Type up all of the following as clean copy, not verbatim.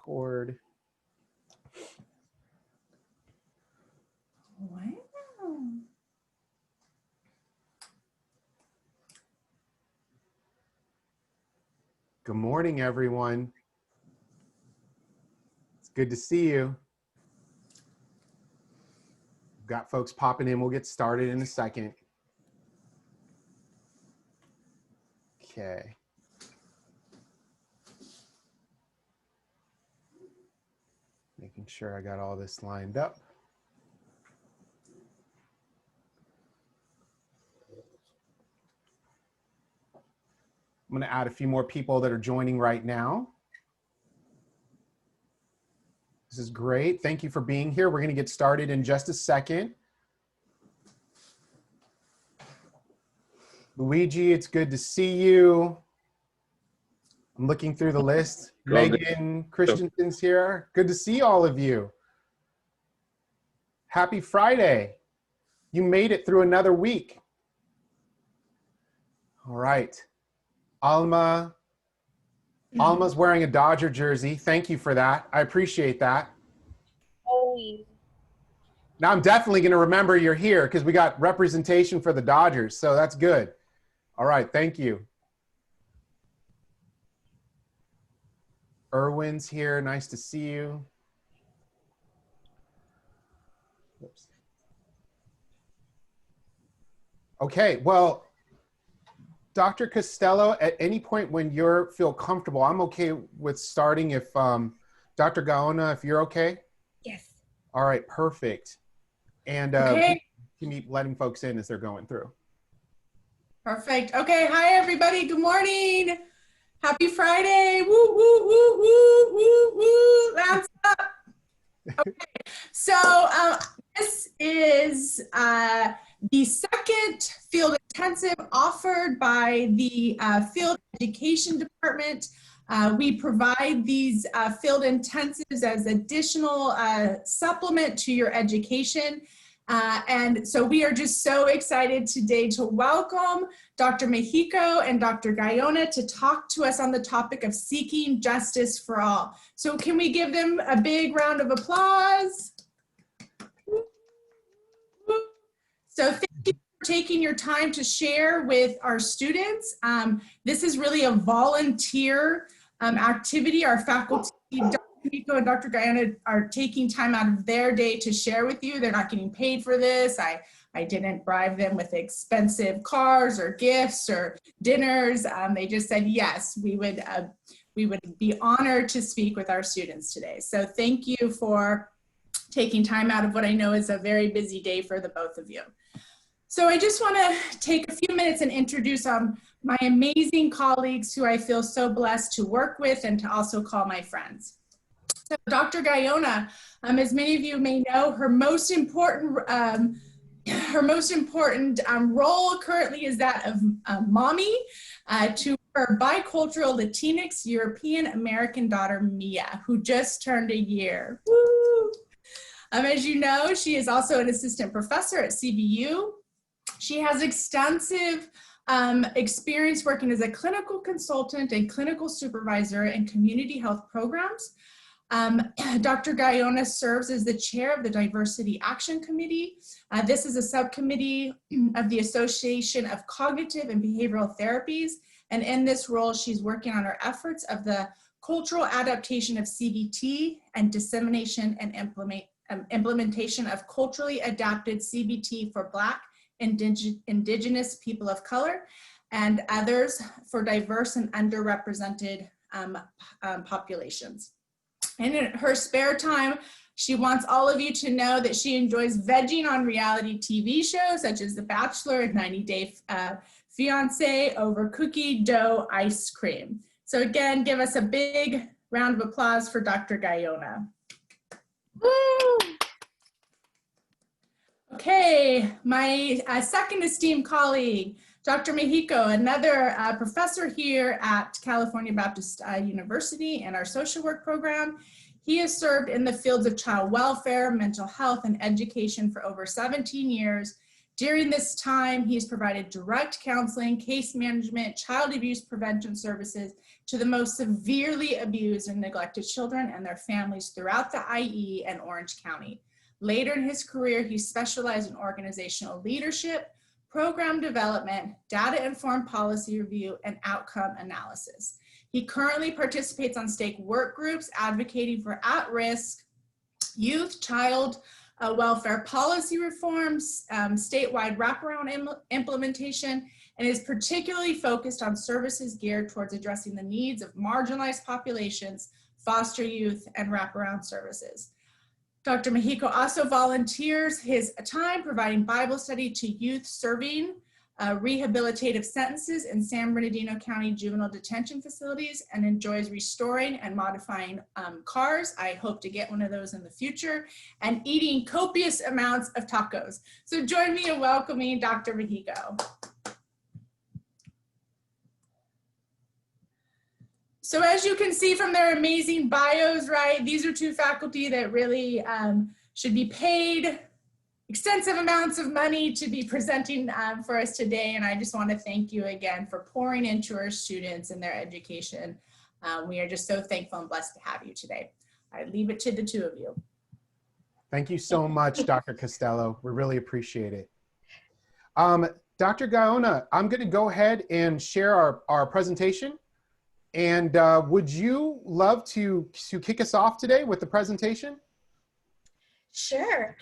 Record. Wow. Good morning, everyone. It's good to see you. We've got folks popping in. We'll get started in a second. Okay. Making sure I got all this lined up. I'm going to add a few more people that are joining right now. This is great. Thank you for being here. We're going to get started in just a second. Luigi, it's good to see you. I'm looking through the list. Megan Christensen's here. Good to see all of you. Happy Friday. You made it through another week. All right. Alma's wearing a Dodger jersey. Thank you for that. I appreciate that. Always. Now I'm definitely going to remember you're here because we got representation for the Dodgers, so that's good. All right, thank you. Erwin's here. Nice to see you. Oops. Okay, well, Dr. Costello, at any point when you feel comfortable, I'm okay with starting if Dr. Gaona, if you're okay? Yes. All right, perfect. And okay. Can you letting folks in as they're going through? Perfect. Okay, hi everybody. Good morning. Happy Friday. Woo, woo, woo, woo, woo, woo. That's up. Okay, so this is the second field intensive offered by the Field Education Department. We provide these field intensives as additional supplement to your education. And so we are just so excited today to welcome Dr. Mexico and Dr. Gaona to talk to us on the topic of seeking justice for all. So can we give them a big round of applause? So thank you for taking your time to share with our students. This is really a volunteer activity. Our faculty, Dr. Mexico and Dr. Gaona, are taking time out of their day to share with you. They're not getting paid for this. I didn't bribe them with expensive cars or gifts or dinners. They just said, yes, we would be honored to speak with our students today. So thank you for taking time out of what I know is a very busy day for the both of you. So I just want to take a few minutes and introduce my amazing colleagues who I feel so blessed to work with and to also call my friends. So Dr. Gaona, as many of you may know, her most important role currently is that of mommy to her bicultural Latinx European American daughter, Mia, who just turned a year. Woo! As you know, she is also an assistant professor at CBU. She has extensive experience working as a clinical consultant and clinical supervisor in community health programs. Dr. Gaona serves as the chair of the Diversity Action Committee. This is a subcommittee of the Association of Cognitive and Behavioral Therapies. And in this role, she's working on her efforts of the cultural adaptation of CBT and dissemination and implementation of culturally adapted CBT for Black, Indigenous people of color, and others for diverse and underrepresented populations. And in her spare time, she wants all of you to know that she enjoys vegging on reality TV shows such as The Bachelor and 90 Day Fiancé over cookie dough ice cream. So again, give us a big round of applause for Dr. Gaona. Woo! Okay, my second esteemed colleague, Dr. Mexico, another professor here at California Baptist University in our social work program. He has served in the fields of child welfare, mental health, and education for over 17 years. During this time, he's provided direct counseling, case management, child abuse prevention services to the most severely abused and neglected children and their families throughout the IE and Orange County. Later in his career, he specialized in organizational leadership, program development, data-informed policy review, and outcome analysis. He currently participates on stake work groups advocating for at-risk youth, child welfare policy reforms, statewide wraparound implementation, and is particularly focused on services geared towards addressing the needs of marginalized populations, foster youth, and wraparound services. Dr. Mexico also volunteers his time providing Bible study to youth serving rehabilitative sentences in San Bernardino County juvenile detention facilities and enjoys restoring and modifying cars. I hope to get one of those in the future, and eating copious amounts of tacos. So join me in welcoming Dr. Mexico. So as you can see from their amazing bios, right, these are two faculty that really should be paid extensive amounts of money to be presenting for us today. And I just want to thank you again for pouring into our students and their education. We are just so thankful and blessed to have you today. I leave it to the two of you. Thank you so much, Dr. Costello. We really appreciate it. Dr. Gaona, I'm going to go ahead and share our presentation. And would you love to kick us off today with the presentation? Sure.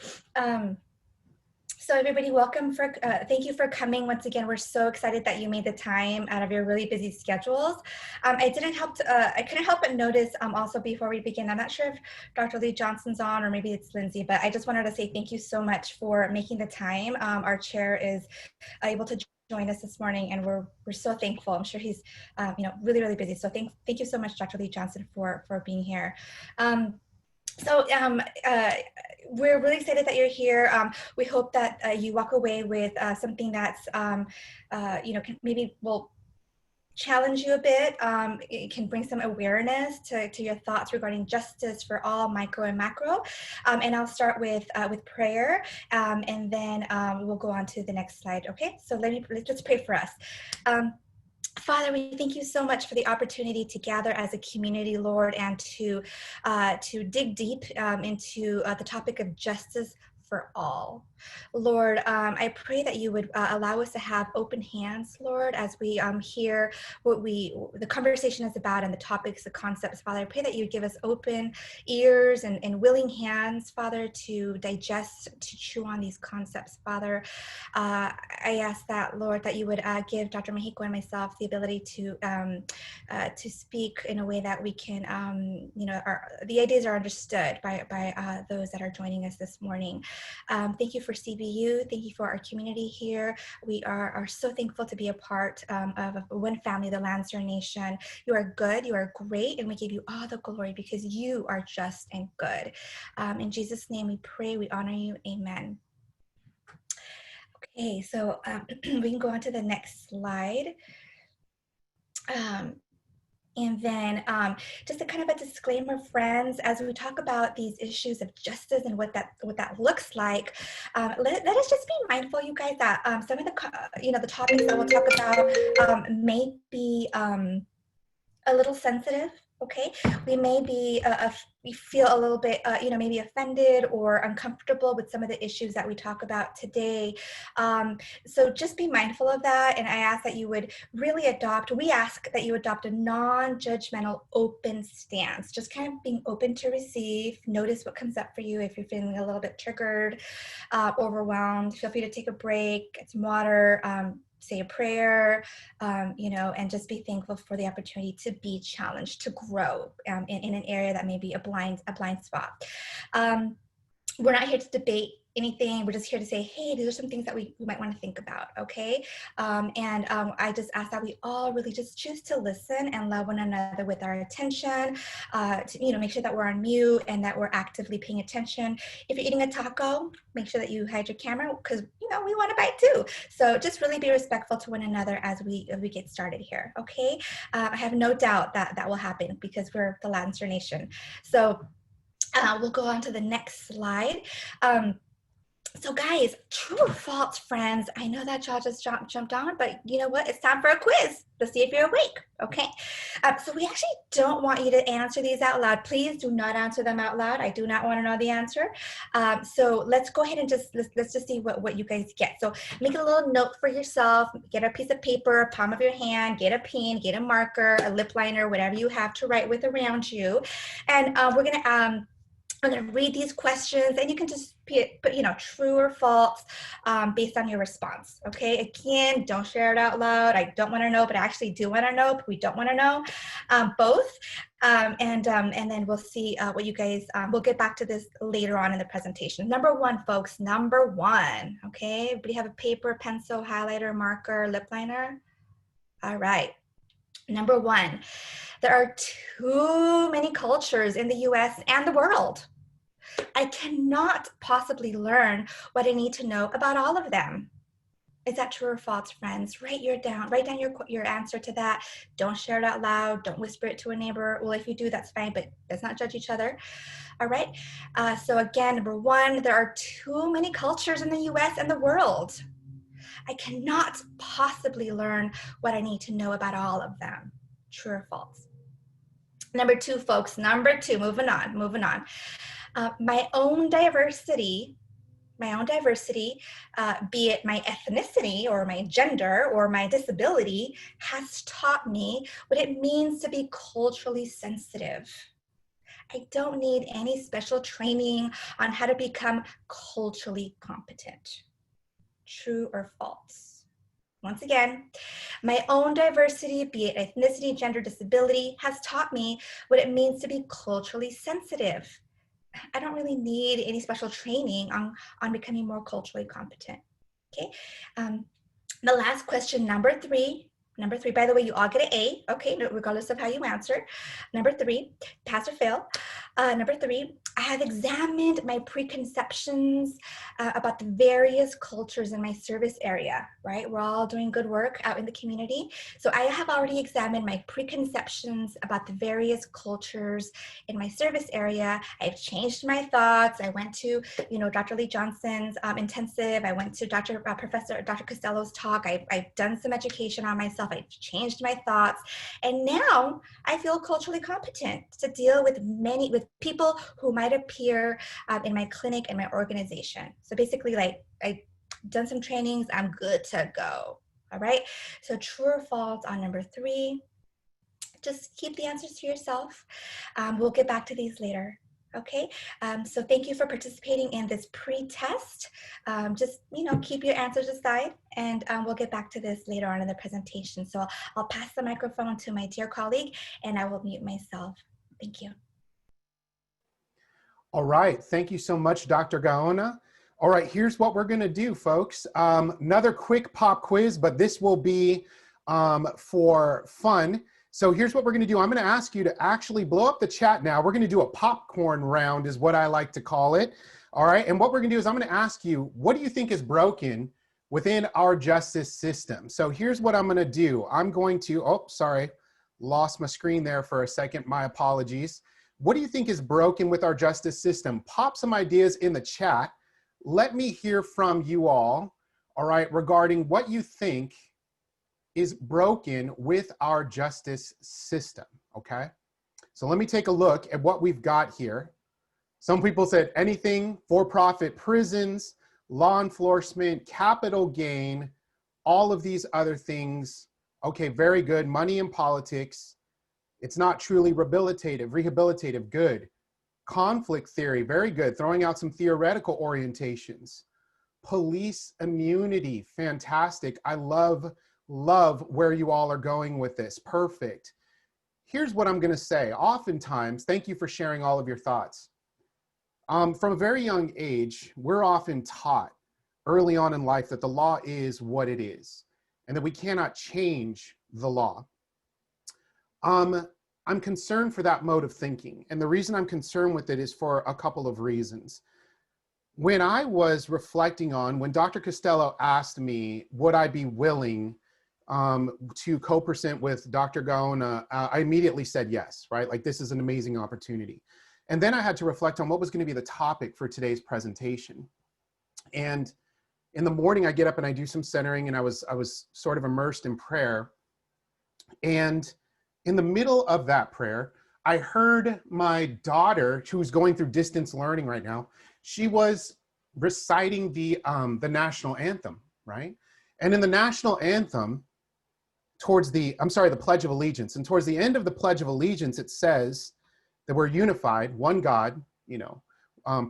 So everybody, welcome. Thank you for coming once again. We're so excited that you made the time out of your really busy schedules. I couldn't help but notice also before we begin, I'm not sure if Dr. Lee Johnson's on or maybe it's Lindsay, but I just wanted to say thank you so much for making the time. Our chair is able to join us this morning, and we're so thankful. I'm sure he's really, really busy. So thank you so much, Dr. Lee Johnson, for being here. We're really excited that you're here. We hope that you walk away with something that's, maybe will challenge you a bit. It can bring some awareness to your thoughts regarding justice for all, micro and macro. And I'll start with prayer, and then we'll go on to the next slide. Okay, so let's pray for us. Father, we thank you so much for the opportunity to gather as a community, Lord, and to dig deep into the topic of justice for all. Lord, I pray that you would allow us to have open hands, Lord, as we hear what the conversation is about and the topics, the concepts. Father, I pray that you would give us open ears and willing hands, Father, to digest, to chew on these concepts, Father. I ask that, Lord, that you would give Dr. Mexico and myself the ability to speak in a way that we can, the ideas are understood by those that are joining us this morning. Thank you for CBU. Thank you for our community here. We are so thankful to be a part of one family, the Lancer Nation. You are good, you are great, and we give you all the glory because you are just and good. In Jesus' name we pray, we honor you, amen. Okay, so we can go on to the next slide. And then just a kind of a disclaimer, friends, as we talk about these issues of justice and what that looks like, let us just be mindful, you guys, that some of the topics that we'll talk about may be a little sensitive. Okay, we may be we feel a little bit maybe offended or uncomfortable with some of the issues that we talk about today. So just be mindful of that, and I ask that you would really we ask that you adopt a non-judgmental, open stance, just kind of being open to receive. Notice what comes up for you. If you're feeling a little bit triggered, overwhelmed, feel free to take a break, get some water, say a prayer, and just be thankful for the opportunity to be challenged, to grow in an area that may be a blind spot. We're not here to debate anything. We're just here to say, hey, these are some things that we might want to think about, okay? I just ask that we all really just choose to listen and love one another with our attention, to make sure that we're on mute and that we're actively paying attention. If you're eating a taco, make sure that you hide your camera because we want to bite too. So just really be respectful to one another as we get started here, okay? I have no doubt that will happen because we're the Lancer Nation. So we'll go on to the next slide. So guys, true or false, friends? I know that y'all just jumped on, but you know what? It's time for a quiz to see if you're awake, okay? So we actually don't want you to answer these out loud. Please do not answer them out loud. I do not want to know the answer. So let's go ahead and let's just see what you guys get. So make a little note for yourself. Get a piece of paper, palm of your hand, get a pen, get a marker, a lip liner, whatever you have to write with around you. And we're going to read these questions, and you can just put, you know, true or false based on your response. Okay. Again, don't share it out loud. I don't want to know, but I actually do want to know. But we don't want to know both. And then we'll see what you guys. We'll get back to this later on in the presentation. Number one, folks. Number one. Okay. Everybody have a paper, pencil, highlighter, marker, lip liner. All right. Number one. There are too many cultures in the US and the world. I cannot possibly learn what I need to know about all of them. Is that true or false, friends? Write down your answer to that. Don't share it out loud. Don't whisper it to a neighbor. Well, if you do, that's fine, but let's not judge each other. All right. So again, number one, there are too many cultures in the US and the world. I cannot possibly learn what I need to know about all of them. True or false? Number two, folks, number two, moving on. My own diversity, be it my ethnicity or my gender or my disability, has taught me what it means to be culturally sensitive. I don't need any special training on how to become culturally competent. True or false? Once again, my own diversity, be it ethnicity, gender, disability, has taught me what it means to be culturally sensitive. I don't really need any special training on becoming more culturally competent. Okay. The last question, number three, by the way, you all get an A, okay, regardless of how you answer. Number three, pass or fail. Number three, I have examined my preconceptions about the various cultures in my service area, right? We're all doing good work out in the community. So I have already examined my preconceptions about the various cultures in my service area. I've changed my thoughts. I went to, Dr. Lee Johnson's intensive. I went to Dr. Costello's talk. I've done some education on myself. I've changed my thoughts. And now I feel culturally competent to deal with people who might appear in my clinic and my organization. So basically, like, I've done some trainings, I'm good to go. All right. So true or false on number three. Just keep the answers to yourself. We'll get back to these later. Okay, so thank you for participating in this pre-test. Just, keep your answers aside, and we'll get back to this later on in the presentation. So I'll pass the microphone to my dear colleague, and I will mute myself. Thank you. All right, thank you so much, Dr. Gaona. All right, here's what we're gonna do, folks. Another quick pop quiz, but this will be for fun. So here's what we're gonna do. I'm gonna ask you to actually blow up the chat now. We're gonna do a popcorn round is what I like to call it. All right, and what we're gonna do is I'm gonna ask you, what do you think is broken within our justice system? So here's what I'm gonna do. I'm going to, oh, sorry, lost my screen there for a second, my apologies. What do you think is broken with our justice system? Pop some ideas in the chat. Let me hear from you all right, regarding what you think is broken with our justice system, okay? So let me take a look at what we've got here. Some people said anything, for-profit prisons, law enforcement, capital gain, all of these other things. Okay, very good. Money in politics. It's not truly rehabilitative, good. Conflict theory, very good. Throwing out some theoretical orientations. Police immunity, fantastic. I love where you all are going with this, perfect. Here's what I'm gonna say. Oftentimes, thank you for sharing all of your thoughts. From a very young age, we're often taught early on in life that the law is what it is and that we cannot change the law. I'm concerned for that mode of thinking. And the reason I'm concerned with it is for a couple of reasons. When I was reflecting on, when Dr. Costello asked me, would I be willing to co-present with Dr. Gaona, I immediately said yes, right? Like, this is an amazing opportunity. And then I had to reflect on what was going to be the topic for today's presentation. And in the morning, I get up and I do some centering, and I was sort of immersed in prayer. And in the middle of that prayer, I heard my daughter, who's going through distance learning right now, she was reciting the national anthem, right? And in the national anthem, the Pledge of Allegiance, and towards the end of the Pledge of Allegiance, it says that we're unified, one God,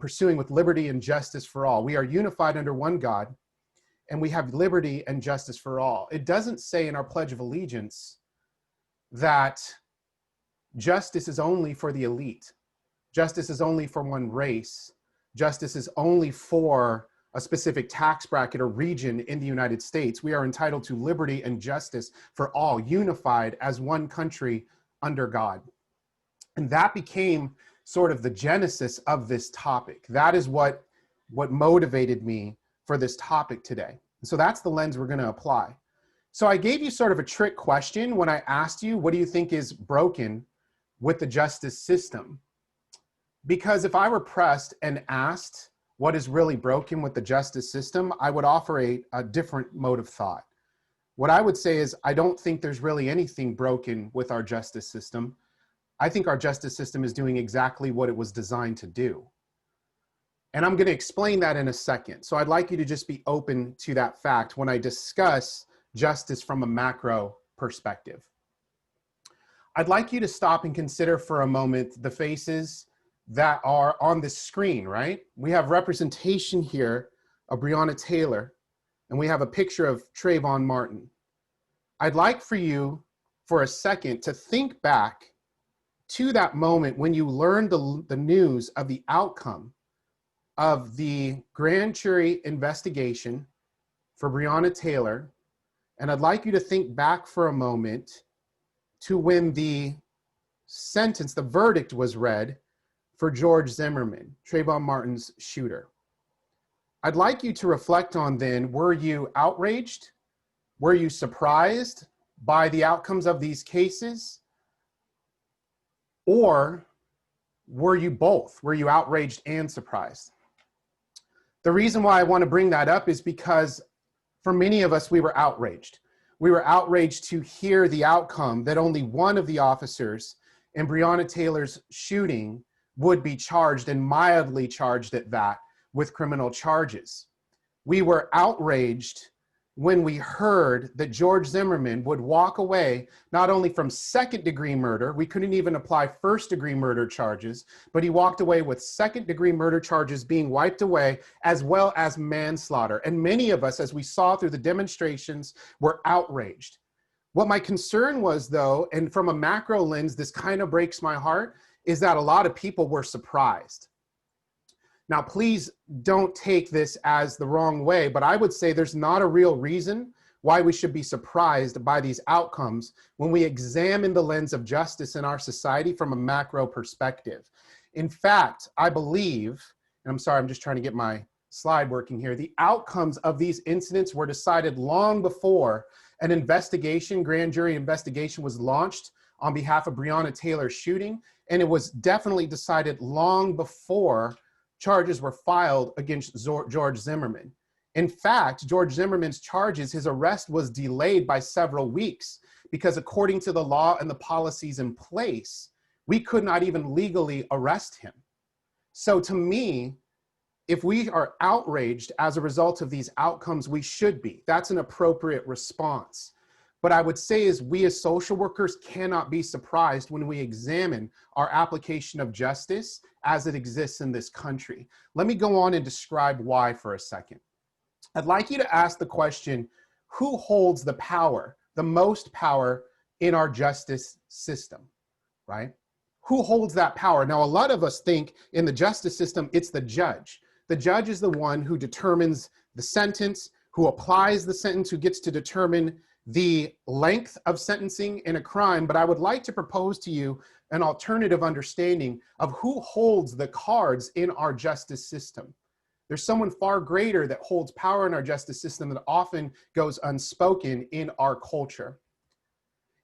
pursuing with liberty and justice for all. We are unified under one God, and we have liberty and justice for all. It doesn't say in our Pledge of Allegiance that justice is only for the elite. Justice is only for one race. Justice is only for a specific tax bracket or region in the United States. We are entitled to liberty and justice for all, unified as one country under God. And that became sort of the genesis of this topic. That is what motivated me for this topic today. And so that's the lens we're going to apply. So I gave you sort of a trick question when I asked you, what do you think is broken with the justice system? Because if I were pressed and asked what is really broken with the justice system, I would offer a different mode of thought. What I would say is, I don't think there's really anything broken with our justice system. I think our justice system is doing exactly what it was designed to do. And I'm going to explain that in a second. So I'd like you to just be open to that fact when I discuss justice from a macro perspective. I'd like you to stop and consider for a moment the faces that are on the screen, right? We have representation here of Breonna Taylor, and we have a picture of Trayvon Martin. I'd like for you, for a second, to think back to that moment when you learned the news of the outcome of the grand jury investigation for Breonna Taylor. And I'd like you to think back for a moment to when the verdict was read for George Zimmerman, Trayvon Martin's shooter. I'd like you to reflect on then, were you outraged? Were you surprised by the outcomes of these cases? Or were you both? Were you outraged and surprised? The reason why I want to bring that up is because for many of us, we were outraged. We were outraged to hear the outcome that only one of the officers in Breonna Taylor's shooting would be charged, and mildly charged at that, with criminal charges. We were outraged when we heard that George Zimmerman would walk away not only from second-degree murder, we couldn't even apply first-degree murder charges, but he walked away with second-degree murder charges being wiped away, as well as manslaughter. And many of us, as we saw through the demonstrations, were outraged. What my concern was, though, and from a macro lens, this kind of breaks my heart, is that a lot of people were surprised. Now, please don't take this as the wrong way, but I would say there's not a real reason why we should be surprised by these outcomes when we examine the lens of justice in our society from a macro perspective. In fact, I believe, and I'm sorry, I'm just trying to get my slide working here, the outcomes of these incidents were decided long before an investigation, grand jury investigation, was launched on behalf of Breonna Taylor's shooting, and it was definitely decided long before charges were filed against George Zimmerman. In fact, George Zimmerman's charges, his arrest was delayed by several weeks because according to the law and the policies in place, we could not even legally arrest him. So to me, if we are outraged as a result of these outcomes, we should be. That's an appropriate response. But I would say is we as social workers cannot be surprised when we examine our application of justice as it exists in this country. Let me go on and describe why for a second. I'd like you to ask the question, who holds the power, the most power in our justice system, right? Who holds that power? Now, a lot of us think in the justice system, it's the judge. The judge is the one who determines the sentence, who applies the sentence, who gets to determine the length of sentencing in a crime. But I would like to propose to you an alternative understanding of who holds the cards in our justice system. There's someone far greater that holds power in our justice system that often goes unspoken in our culture.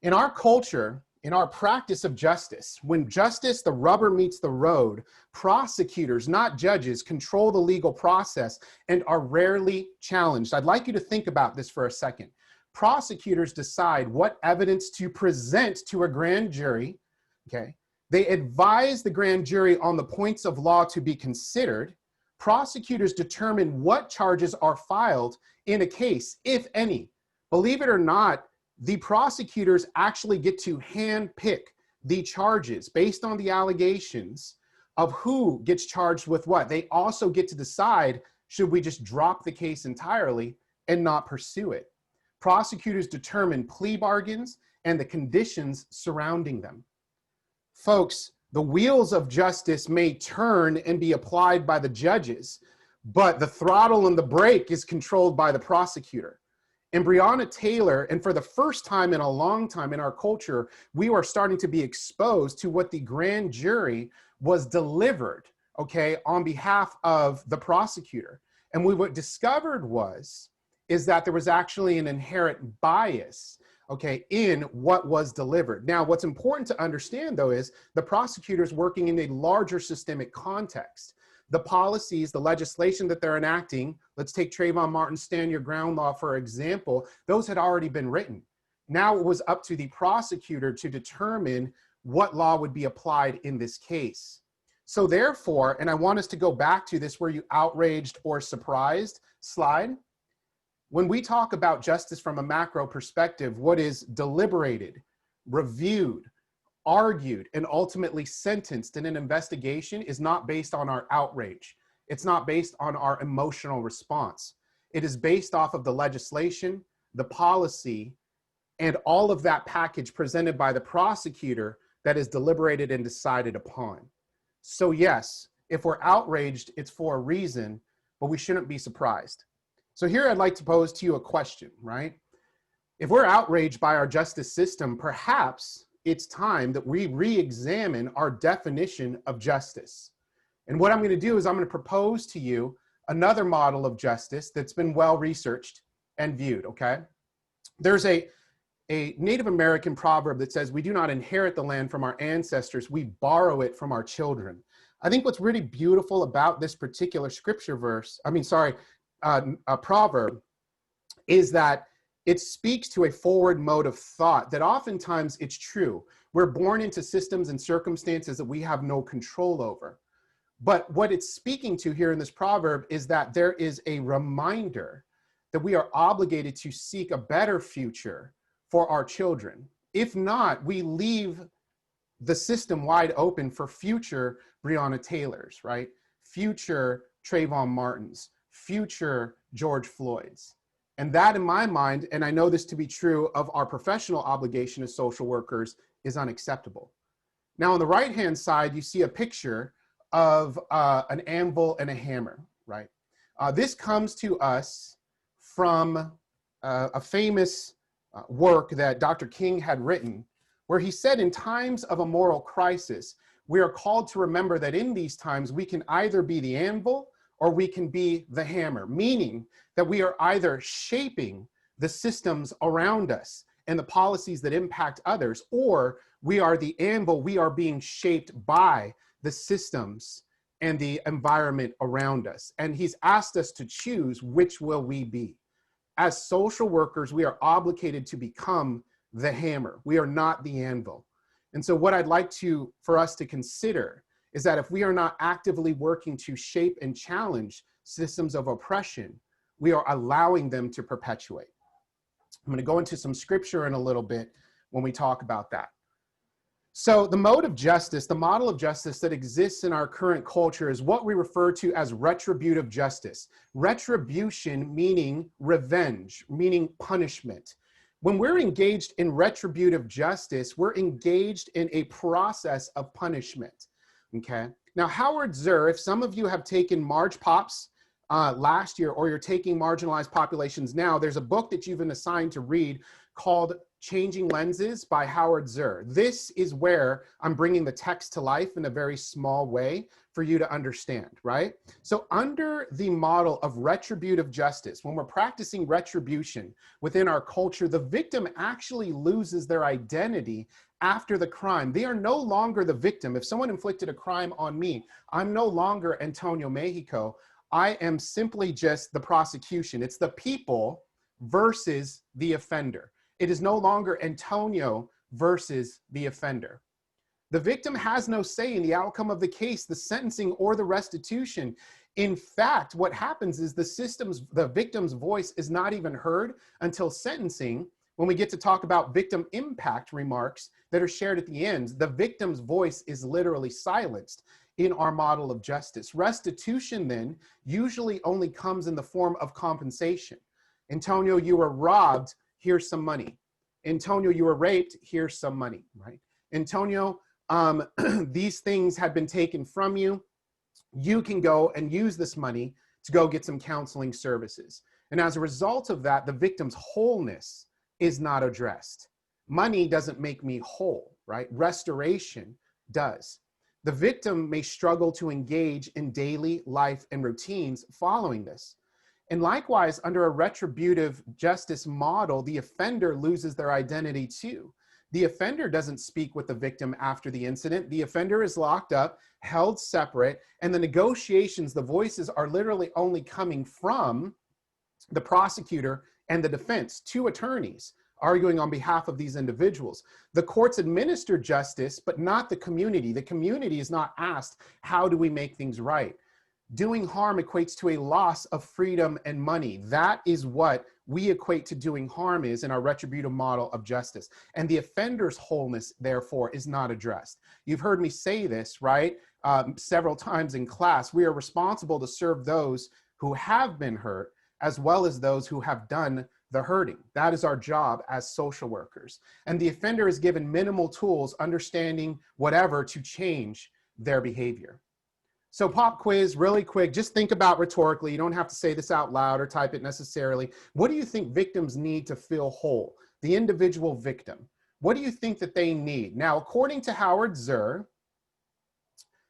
In our culture, in our practice of justice, when justice, the rubber meets the road, prosecutors, not judges, control the legal process and are rarely challenged. I'd like you to think about this for a second. Prosecutors decide what evidence to present to a grand jury, okay? They advise the grand jury on the points of law to be considered. Prosecutors determine what charges are filed in a case, if any. Believe it or not, the prosecutors actually get to handpick the charges based on the allegations of who gets charged with what. They also get to decide, should we just drop the case entirely and not pursue it? Prosecutors determine plea bargains and the conditions surrounding them. Folks, the wheels of justice may turn and be applied by the judges, but the throttle and the brake is controlled by the prosecutor. And Breonna Taylor, and for the first time in a long time in our culture, we are starting to be exposed to what the grand jury was delivered, okay, on behalf of the prosecutor. And what discovered is that there was actually an inherent bias, okay, in what was delivered. Now, what's important to understand, though, is the prosecutor's working in a larger systemic context. The policies, the legislation that they're enacting, let's take Trayvon Martin's Stand Your Ground law, for example, those had already been written. Now it was up to the prosecutor to determine what law would be applied in this case. So therefore, and I want us to go back to this were you outraged or surprised slide. When we talk about justice from a macro perspective, what is deliberated, reviewed, argued, and ultimately sentenced in an investigation is not based on our outrage. It's not based on our emotional response. It is based off of the legislation, the policy, and all of that package presented by the prosecutor that is deliberated and decided upon. So yes, if we're outraged, it's for a reason, but we shouldn't be surprised. So here I'd like to pose to you a question, right? If we're outraged by our justice system, perhaps it's time that we re-examine our definition of justice. And what I'm going to do is I'm going to propose to you another model of justice that's been well researched and viewed, okay? There's a Native American proverb that says, we do not inherit the land from our ancestors, we borrow it from our children. I think what's really beautiful about this particular scripture verse, a proverb, is that it speaks to a forward mode of thought that oftentimes it's true. We're born into systems and circumstances that we have no control over. But what it's speaking to here in this proverb is that there is a reminder that we are obligated to seek a better future for our children. If not, we leave the system wide open for future Breonna Taylors, right? Future Trayvon Martins, future George Floyds. And that, in my mind, and I know this to be true of our professional obligation as social workers, is unacceptable. Now, on the right-hand side, you see a picture of an anvil and a hammer, right? This comes to us from a famous work that Dr. King had written, where he said, in times of a moral crisis, we are called to remember that in these times, we can either be the anvil or we can be the hammer, meaning that we are either shaping the systems around us and the policies that impact others, or we are the anvil, we are being shaped by the systems and the environment around us. And he's asked us to choose which will we be. As social workers, we are obligated to become the hammer. We are not the anvil. And so what I'd like for us to consider is that if we are not actively working to shape and challenge systems of oppression, we are allowing them to perpetuate. I'm going to go into some scripture in a little bit when we talk about that. So the mode of justice, the model of justice that exists in our current culture is what we refer to as retributive justice. Retribution meaning revenge, meaning punishment. When we're engaged in retributive justice, we're engaged in a process of punishment. Okay. Now, Howard Zehr, if some of you have taken Marge Pops last year, or you're taking marginalized populations now, there's a book that you've been assigned to read called Changing Lenses by Howard Zehr. This is where I'm bringing the text to life in a very small way for you to understand, right? So under the model of retributive justice, when we're practicing retribution within our culture, the victim actually loses their identity after the crime. They are no longer the victim. If someone inflicted a crime on me, I'm no longer Antonio Mexico. I am simply just the prosecution. It's the people versus the offender. It is no longer Antonio versus the offender. The victim has no say in the outcome of the case, the sentencing, or the restitution. In fact, what happens is the victim's voice is not even heard until sentencing, when we get to talk about victim impact remarks that are shared at the end. The victim's voice is literally silenced in our model of justice. Restitution then usually only comes in the form of compensation. Antonio, you were robbed, here's some money. Antonio, you were raped, here's some money, right? Antonio, these things had been taken from you. You can go and use this money to go get some counseling services. And as a result of that, the victim's wholeness is not addressed. Money doesn't make me whole, right? Restoration does. The victim may struggle to engage in daily life and routines following this. And likewise, under a retributive justice model, the offender loses their identity too. The offender doesn't speak with the victim after the incident. The offender is locked up, held separate, and the negotiations, the voices are literally only coming from the prosecutor and the defense, two attorneys arguing on behalf of these individuals. The courts administer justice, but not the community. The community is not asked, how do we make things right? Doing harm equates to a loss of freedom and money. That is what we equate to doing harm is in our retributive model of justice. And the offender's wholeness, therefore, is not addressed. You've heard me say this, right? Several times in class. We are responsible to serve those who have been hurt, as well as those who have done the hurting. That is our job as social workers. And the offender is given minimal tools, understanding whatever, to change their behavior. So pop quiz, really quick, just think about rhetorically. You don't have to say this out loud or type it necessarily. What do you think victims need to feel whole? The individual victim. What do you think that they need? Now, according to Howard Zehr,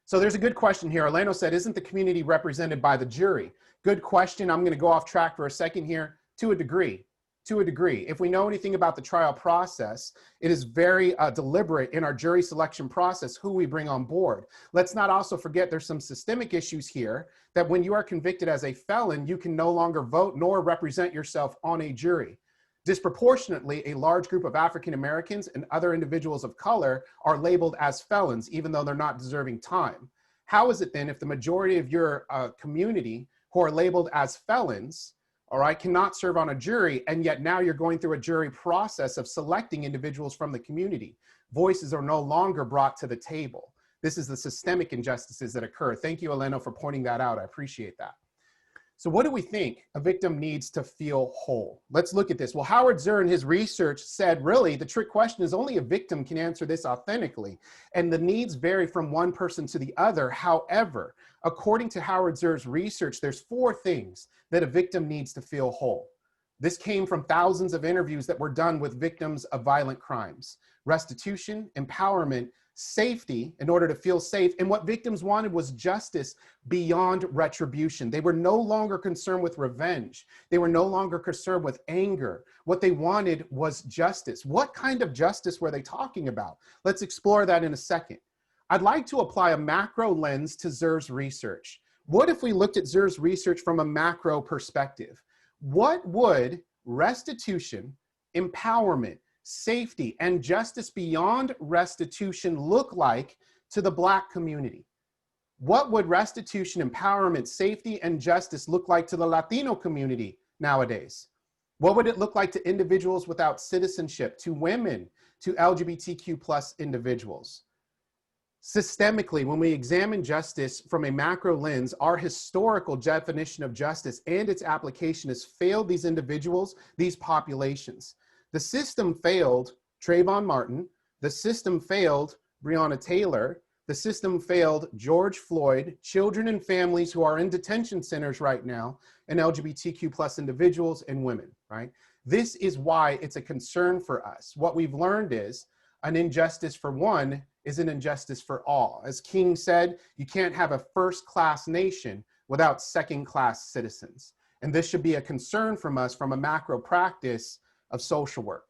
so there's a good question here. Orlando said, isn't the community represented by the jury? Good question. I'm going to go off track for a second here. To a degree. If we know anything about the trial process, it is very deliberate in our jury selection process who we bring on board. Let's not also forget there's some systemic issues here that when you are convicted as a felon, you can no longer vote nor represent yourself on a jury. Disproportionately, a large group of African Americans and other individuals of color are labeled as felons, even though they're not deserving time. How is it then if the majority of your community who are labeled as felons, all right, cannot serve on a jury, and yet now you're going through a jury process of selecting individuals from the community? Voices are no longer brought to the table. This is the systemic injustices that occur. Thank you, Elena, for pointing that out. I appreciate that. So what do we think a victim needs to feel whole? Let's look at this. Well, Howard Zehr in his research said, really, the trick question is only a victim can answer this authentically, and the needs vary from one person to the other. However, according to Howard Zehr's research, there's 4 things that a victim needs to feel whole. This came from thousands of interviews that were done with victims of violent crimes. Restitution, empowerment, safety, in order to feel safe. And what victims wanted was justice beyond retribution. They were no longer concerned with revenge. They were no longer concerned with anger. What they wanted was justice. What kind of justice were they talking about? Let's explore that in a second. I'd like to apply a macro lens to Zehr's research. What if we looked at Zehr's research from a macro perspective? What would restitution, empowerment, safety, and justice beyond restitution look like to the Black community? What would restitution, empowerment, safety, and justice look like to the Latino community nowadays? What would it look like to individuals without citizenship, to women, to LGBTQ plus individuals? Systemically, when we examine justice from a macro lens, our historical definition of justice and its application has failed these individuals, these populations. The system failed Trayvon Martin. The system failed Breonna Taylor. The system failed George Floyd, children and families who are in detention centers right now, and LGBTQ plus individuals and women, right? This is why it's a concern for us. What we've learned is an injustice for one is an injustice for all. As King said, you can't have a first-class nation without second-class citizens. And this should be a concern from us from a macro practice of social work.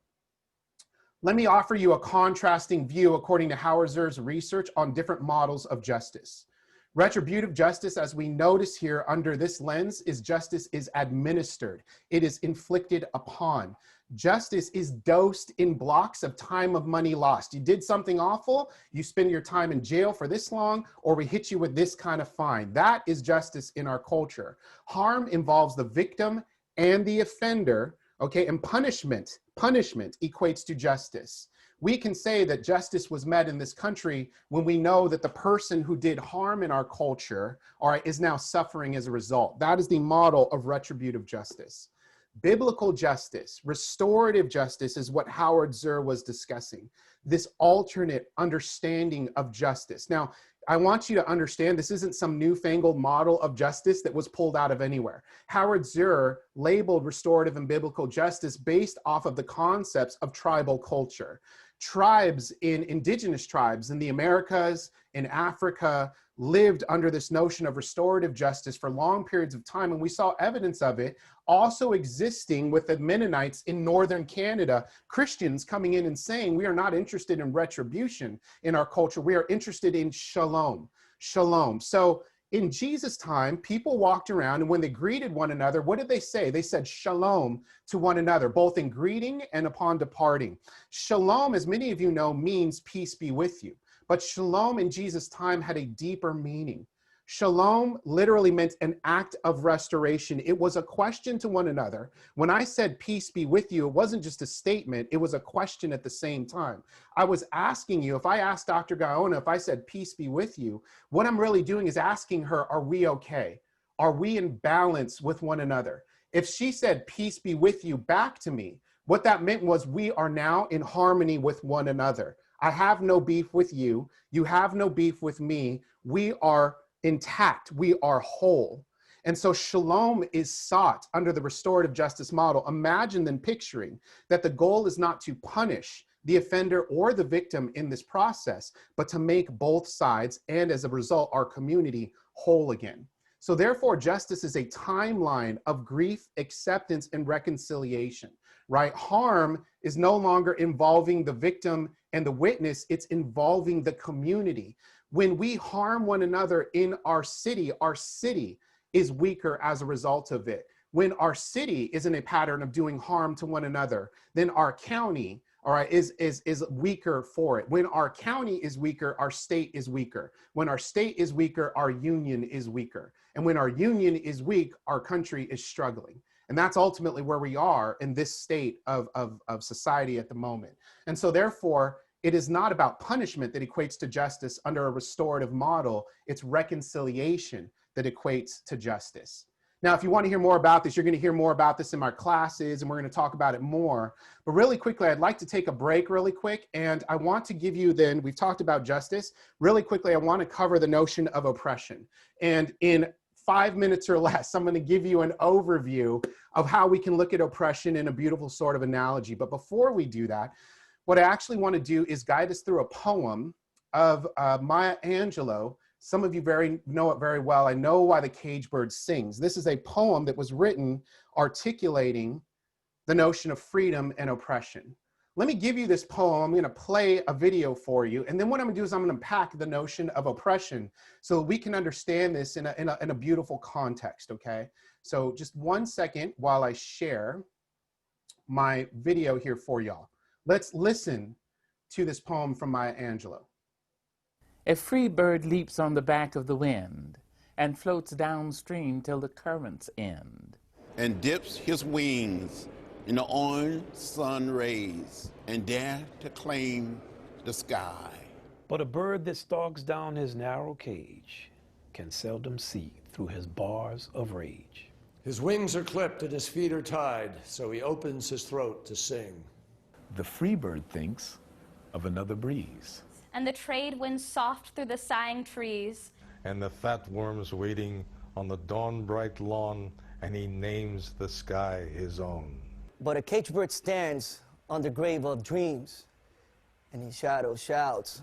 Let me offer you a contrasting view according to Howard Zehr's research on different models of justice. Retributive justice, as we notice here under this lens, is justice is administered. It is inflicted upon. Justice is dosed in blocks of time of money lost. You did something awful, you spend your time in jail for this long, or we hit you with this kind of fine. That is justice in our culture. Harm involves the victim and the offender, okay, and punishment equates to justice. We can say that justice was met in this country when we know that the person who did harm in our culture, all right, is now suffering as a result. That is the model of retributive justice. Biblical justice, restorative justice is what Howard Zehr was discussing, this alternate understanding of justice. Now, I want you to understand this isn't some newfangled model of justice that was pulled out of anywhere. Howard Zehr labeled restorative and biblical justice based off of the concepts of tribal culture. Tribes indigenous tribes in the Americas, in Africa, lived under this notion of restorative justice for long periods of time, and we saw evidence of it also existing with the Mennonites in northern Canada, Christians coming in and saying, we are not interested in retribution in our culture, we are interested in shalom. Shalom. So in Jesus' time, people walked around, and when they greeted one another, what did they say? They said shalom to one another, both in greeting and upon departing. Shalom, as many of you know, means peace be with you. But shalom in Jesus' time had a deeper meaning. Shalom literally meant an act of restoration. It was a question to one another. When I said peace be with you, it wasn't just a statement, it was a question at the same time. I was asking you, if I asked Dr. Gaona, if I said peace be with you, what I'm really doing is asking her, are we okay? Are we in balance with one another? If she said peace be with you back to me, what that meant was we are now in harmony with one another. I have no beef with you. You have no beef with me. We are intact. We are whole. And so shalom is sought under the restorative justice model. Imagine then picturing that the goal is not to punish the offender or the victim in this process, but to make both sides and as a result, our community whole again. So therefore, justice is a timeline of grief, acceptance, and reconciliation, right? Harm is no longer involving the victim and the witness, it's involving the community. When we harm one another in our city is weaker as a result of it. When our city is in a pattern of doing harm to one another, then our county, all right, is weaker for it. When our county is weaker, our state is weaker. When our state is weaker, our union is weaker. And when our union is weak, our country is struggling. And that's ultimately where we are in this state of society at the moment. And so therefore, it is not about punishment that equates to justice under a restorative model. It's reconciliation that equates to justice. Now, if you want to hear more about this, you're going to hear more about this in our classes, and we're going to talk about it more. But really quickly, I'd like to take a break really quick, and I want to give you then, we've talked about justice. Really quickly, I want to cover the notion of oppression. And in 5 minutes or less, I'm going to give you an overview of how we can look at oppression in a beautiful sort of analogy. But before we do that, what I actually want to do is guide us through a poem of Maya Angelou. Some of you know it very well. I Know Why the Cage Bird Sings. This is a poem that was written articulating the notion of freedom and oppression. Let me give you this poem. I'm going to play a video for you. And then what I'm going to do is I'm going to unpack the notion of oppression so we can understand this in a beautiful context, okay? So just 1 second while I share my video here for y'all. Let's listen to this poem from Maya Angelou. A free bird leaps on the back of the wind and floats downstream till the currents end. And dips his wings in the orange sun rays and dare to claim the sky. But a bird that stalks down his narrow cage can seldom see through his bars of rage. His wings are clipped and his feet are tied, so he opens his throat to sing. The free bird thinks of another breeze. And the trade winds soft through the sighing trees. And the fat worms waiting on the dawn-bright lawn, and he names the sky his own. But a caged bird stands on the grave of dreams, and his shadow shouts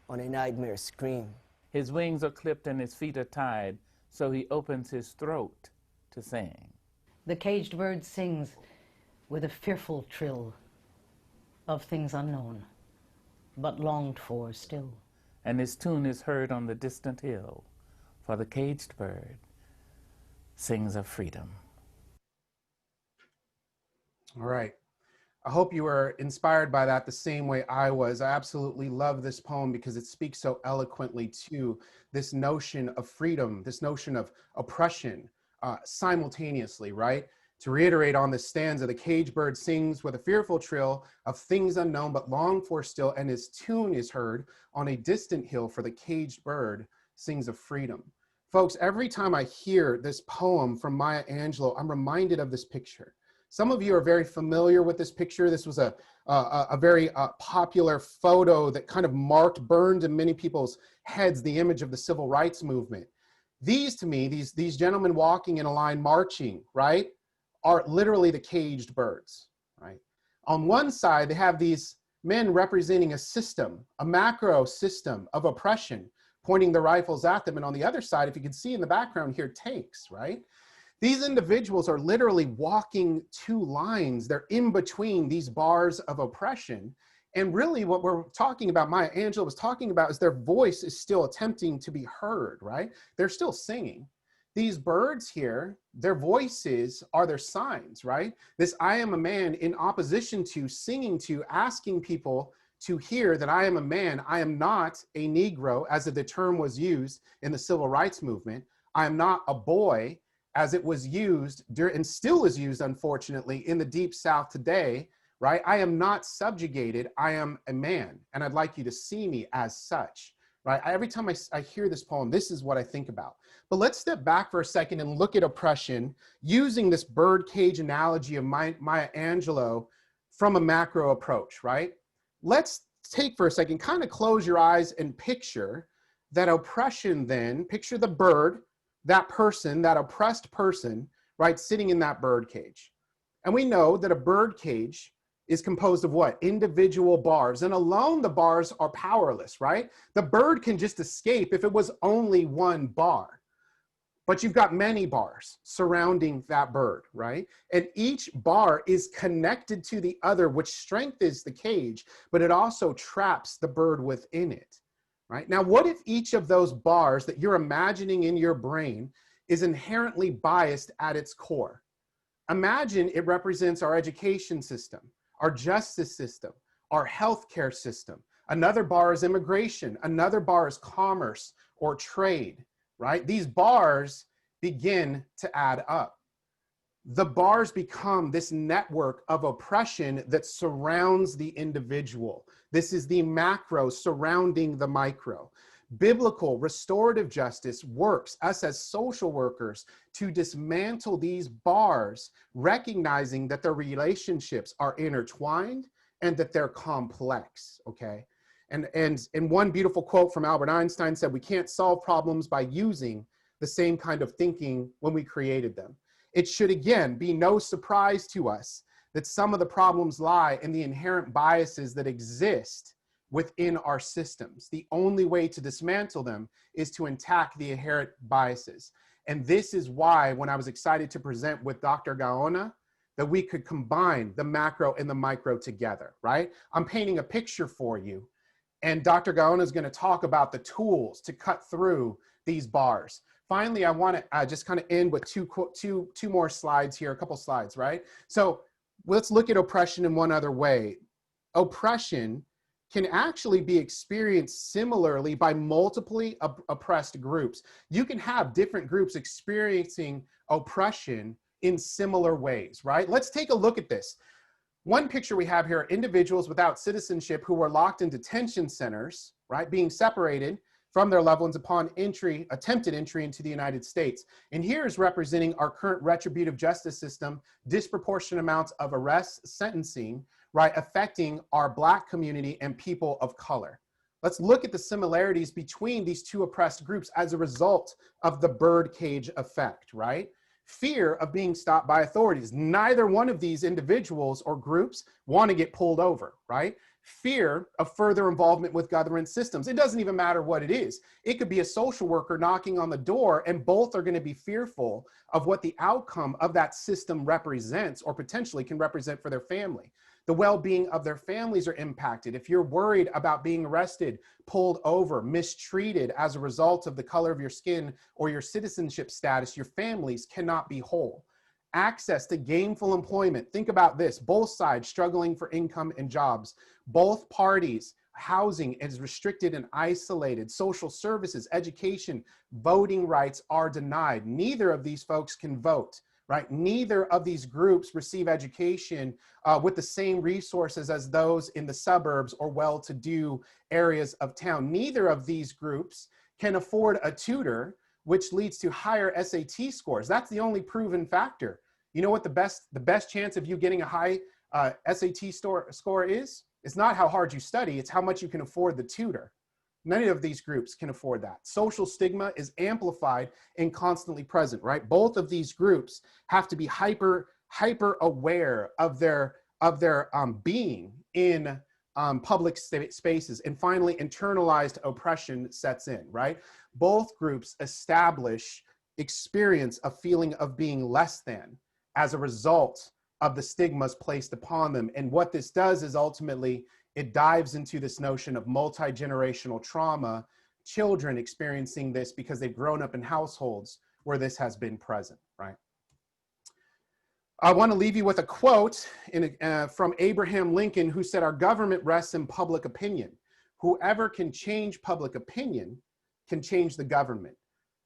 on a nightmare scream. His wings are clipped and his feet are tied, so he opens his throat to sing. The caged bird sings with a fearful trill of things unknown, but longed for still. And his tune is heard on the distant hill, for the caged bird sings of freedom. All right. I hope you were inspired by that the same way I was. I absolutely love this poem because it speaks so eloquently to this notion of freedom, this notion of oppression simultaneously, right? To reiterate on this stanza, the caged bird sings with a fearful trill of things unknown but longed for still, and his tune is heard on a distant hill, for the caged bird sings of freedom. Folks, every time I hear this poem from Maya Angelou, I'm reminded of this picture. Some of you are very familiar with this picture. This was a very popular photo that kind of burned in many people's heads, the image of the civil rights movement. These, to me, these gentlemen walking in a line marching, right, are literally the caged birds, right? On one side, they have these men representing a system, a macro system of oppression, pointing the rifles at them. And on the other side, if you can see in the background here, tanks, right? These individuals are literally walking two lines. They're in between these bars of oppression. And really what we're talking about, Maya Angelou was talking about, is their voice is still attempting to be heard, right? They're still singing. These birds here, their voices are their signs, right? This I am a man in opposition to, singing to, asking people to hear that I am a man. I am not a Negro, as the term was used in the civil rights movement. I am not a boy, as it was used and still is used, unfortunately, in the Deep South today, right? I am not subjugated, I am a man, and I'd like you to see me as such, right? Every time I hear this poem, this is what I think about. But let's step back for a second and look at oppression using this birdcage analogy of Maya Angelou from a macro approach, right? Let's take for a second, kind of close your eyes and picture that oppression then, picture the bird, that person, that oppressed person, right, sitting in that bird cage. And we know that a bird cage is composed of what? Individual bars. And alone the bars are powerless, right? The bird can just escape if it was only one bar. But you've got many bars surrounding that bird, right? And each bar is connected to the other, which strengthens the cage, but it also traps the bird within it. Right? Now, what if each of those bars that you're imagining in your brain is inherently biased at its core? Imagine it represents our education system, our justice system, our healthcare system. Another bar is immigration. Another bar is commerce or trade, right? These bars begin to add up. The bars become this network of oppression that surrounds the individual. This is the macro surrounding the micro. Biblical restorative justice works us as social workers to dismantle these bars, recognizing that their relationships are intertwined and that they're complex, okay? And one beautiful quote from Albert Einstein said, we can't solve problems by using the same kind of thinking when we created them. It should, again, be no surprise to us that some of the problems lie in the inherent biases that exist within our systems. The only way to dismantle them is to attack the inherent biases. And this is why, when I was excited to present with Dr. Gaona, that we could combine the macro and the micro together, right? I'm painting a picture for you. And Dr. Gaona is going to talk about the tools to cut through these bars. Finally, I want to just kind of end with two more slides here, a couple slides, right? So let's look at oppression in one other way. Oppression can actually be experienced similarly by multiply oppressed groups. You can have different groups experiencing oppression in similar ways, right? Let's take a look at this. One picture we have here are individuals without citizenship who were locked in detention centers, right, being separated from their loved ones upon attempted entry into the United States. And here is representing our current retributive justice system, disproportionate amounts of arrests, sentencing, right, affecting our Black community and people of color. Let's look at the similarities between these two oppressed groups as a result of the birdcage effect, right? Fear of being stopped by authorities. Neither one of these individuals or groups want to get pulled over, right? Fear of further involvement with government systems. It doesn't even matter what it is. It could be a social worker knocking on the door, and both are going to be fearful of what the outcome of that system represents or potentially can represent for their family. The well-being of their families are impacted. If you're worried about being arrested, pulled over, mistreated as a result of the color of your skin or your citizenship status, your families cannot be whole. Access to gainful employment. Think about this. Both sides struggling for income and jobs. Both parties, housing is restricted and isolated. Social services, education, voting rights are denied. Neither of these folks can vote, right? Neither of these groups receive education with the same resources as those in the suburbs or well-to-do areas of town. Neither of these groups can afford a tutor, which leads to higher SAT scores. That's the only proven factor. You know what the best chance of you getting a high SAT score is? It's not how hard you study, it's how much you can afford the tutor. None of these groups can afford that. Social stigma is amplified and constantly present, right? Both of these groups have to be hyper aware of their being in public spaces. And finally, internalized oppression sets in, right? Both groups experience a feeling of being less than as a result of the stigmas placed upon them. And what this does is ultimately it dives into this notion of multi-generational trauma, children experiencing this because they've grown up in households where this has been present, right? I want to leave you with a quote from Abraham Lincoln, who said, "Our government rests in public opinion. Whoever can change public opinion can change the government."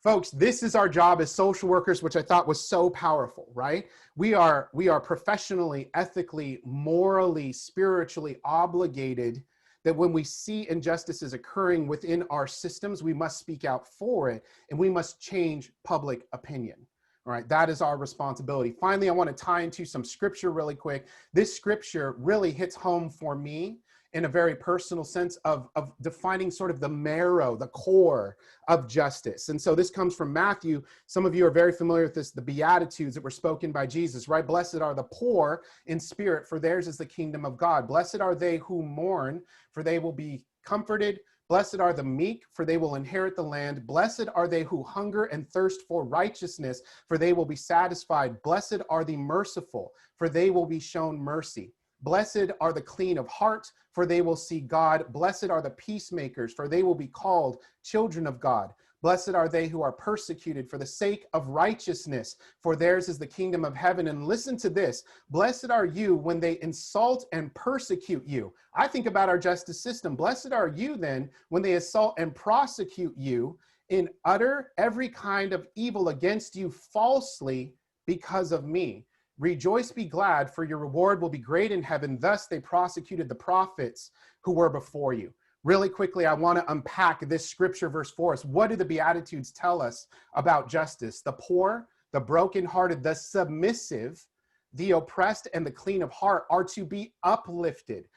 Folks, this is our job as social workers, which I thought was so powerful, right? We are professionally, ethically, morally, spiritually obligated that when we see injustices occurring within our systems, we must speak out for it, and we must change public opinion. All right, that is our responsibility. Finally, I want to tie into some scripture really quick. This scripture really hits home for me in a very personal sense of defining sort of the marrow, the core of justice. And so this comes from Matthew. Some of you are very familiar with this, the Beatitudes that were spoken by Jesus, right? Blessed are the poor in spirit, for theirs is the kingdom of God. Blessed are they who mourn, for they will be comforted. Blessed are the meek, for they will inherit the land. Blessed are they who hunger and thirst for righteousness, for they will be satisfied. Blessed are the merciful, for they will be shown mercy. Blessed are the clean of heart, for they will see God. Blessed are the peacemakers, for they will be called children of God. Blessed are they who are persecuted for the sake of righteousness, for theirs is the kingdom of heaven. And listen to this. Blessed are you when they insult and persecute you. I think about our justice system. Blessed are you then when they assault and prosecute you and utter every kind of evil against you falsely because of me. Rejoice, be glad, for your reward will be great in heaven. Thus they prosecuted the prophets who were before you. Really quickly, I want to unpack this scripture verse for us. What do the Beatitudes tell us about justice? The poor, the brokenhearted, the submissive, the oppressed, and the clean of heart are to be uplifted,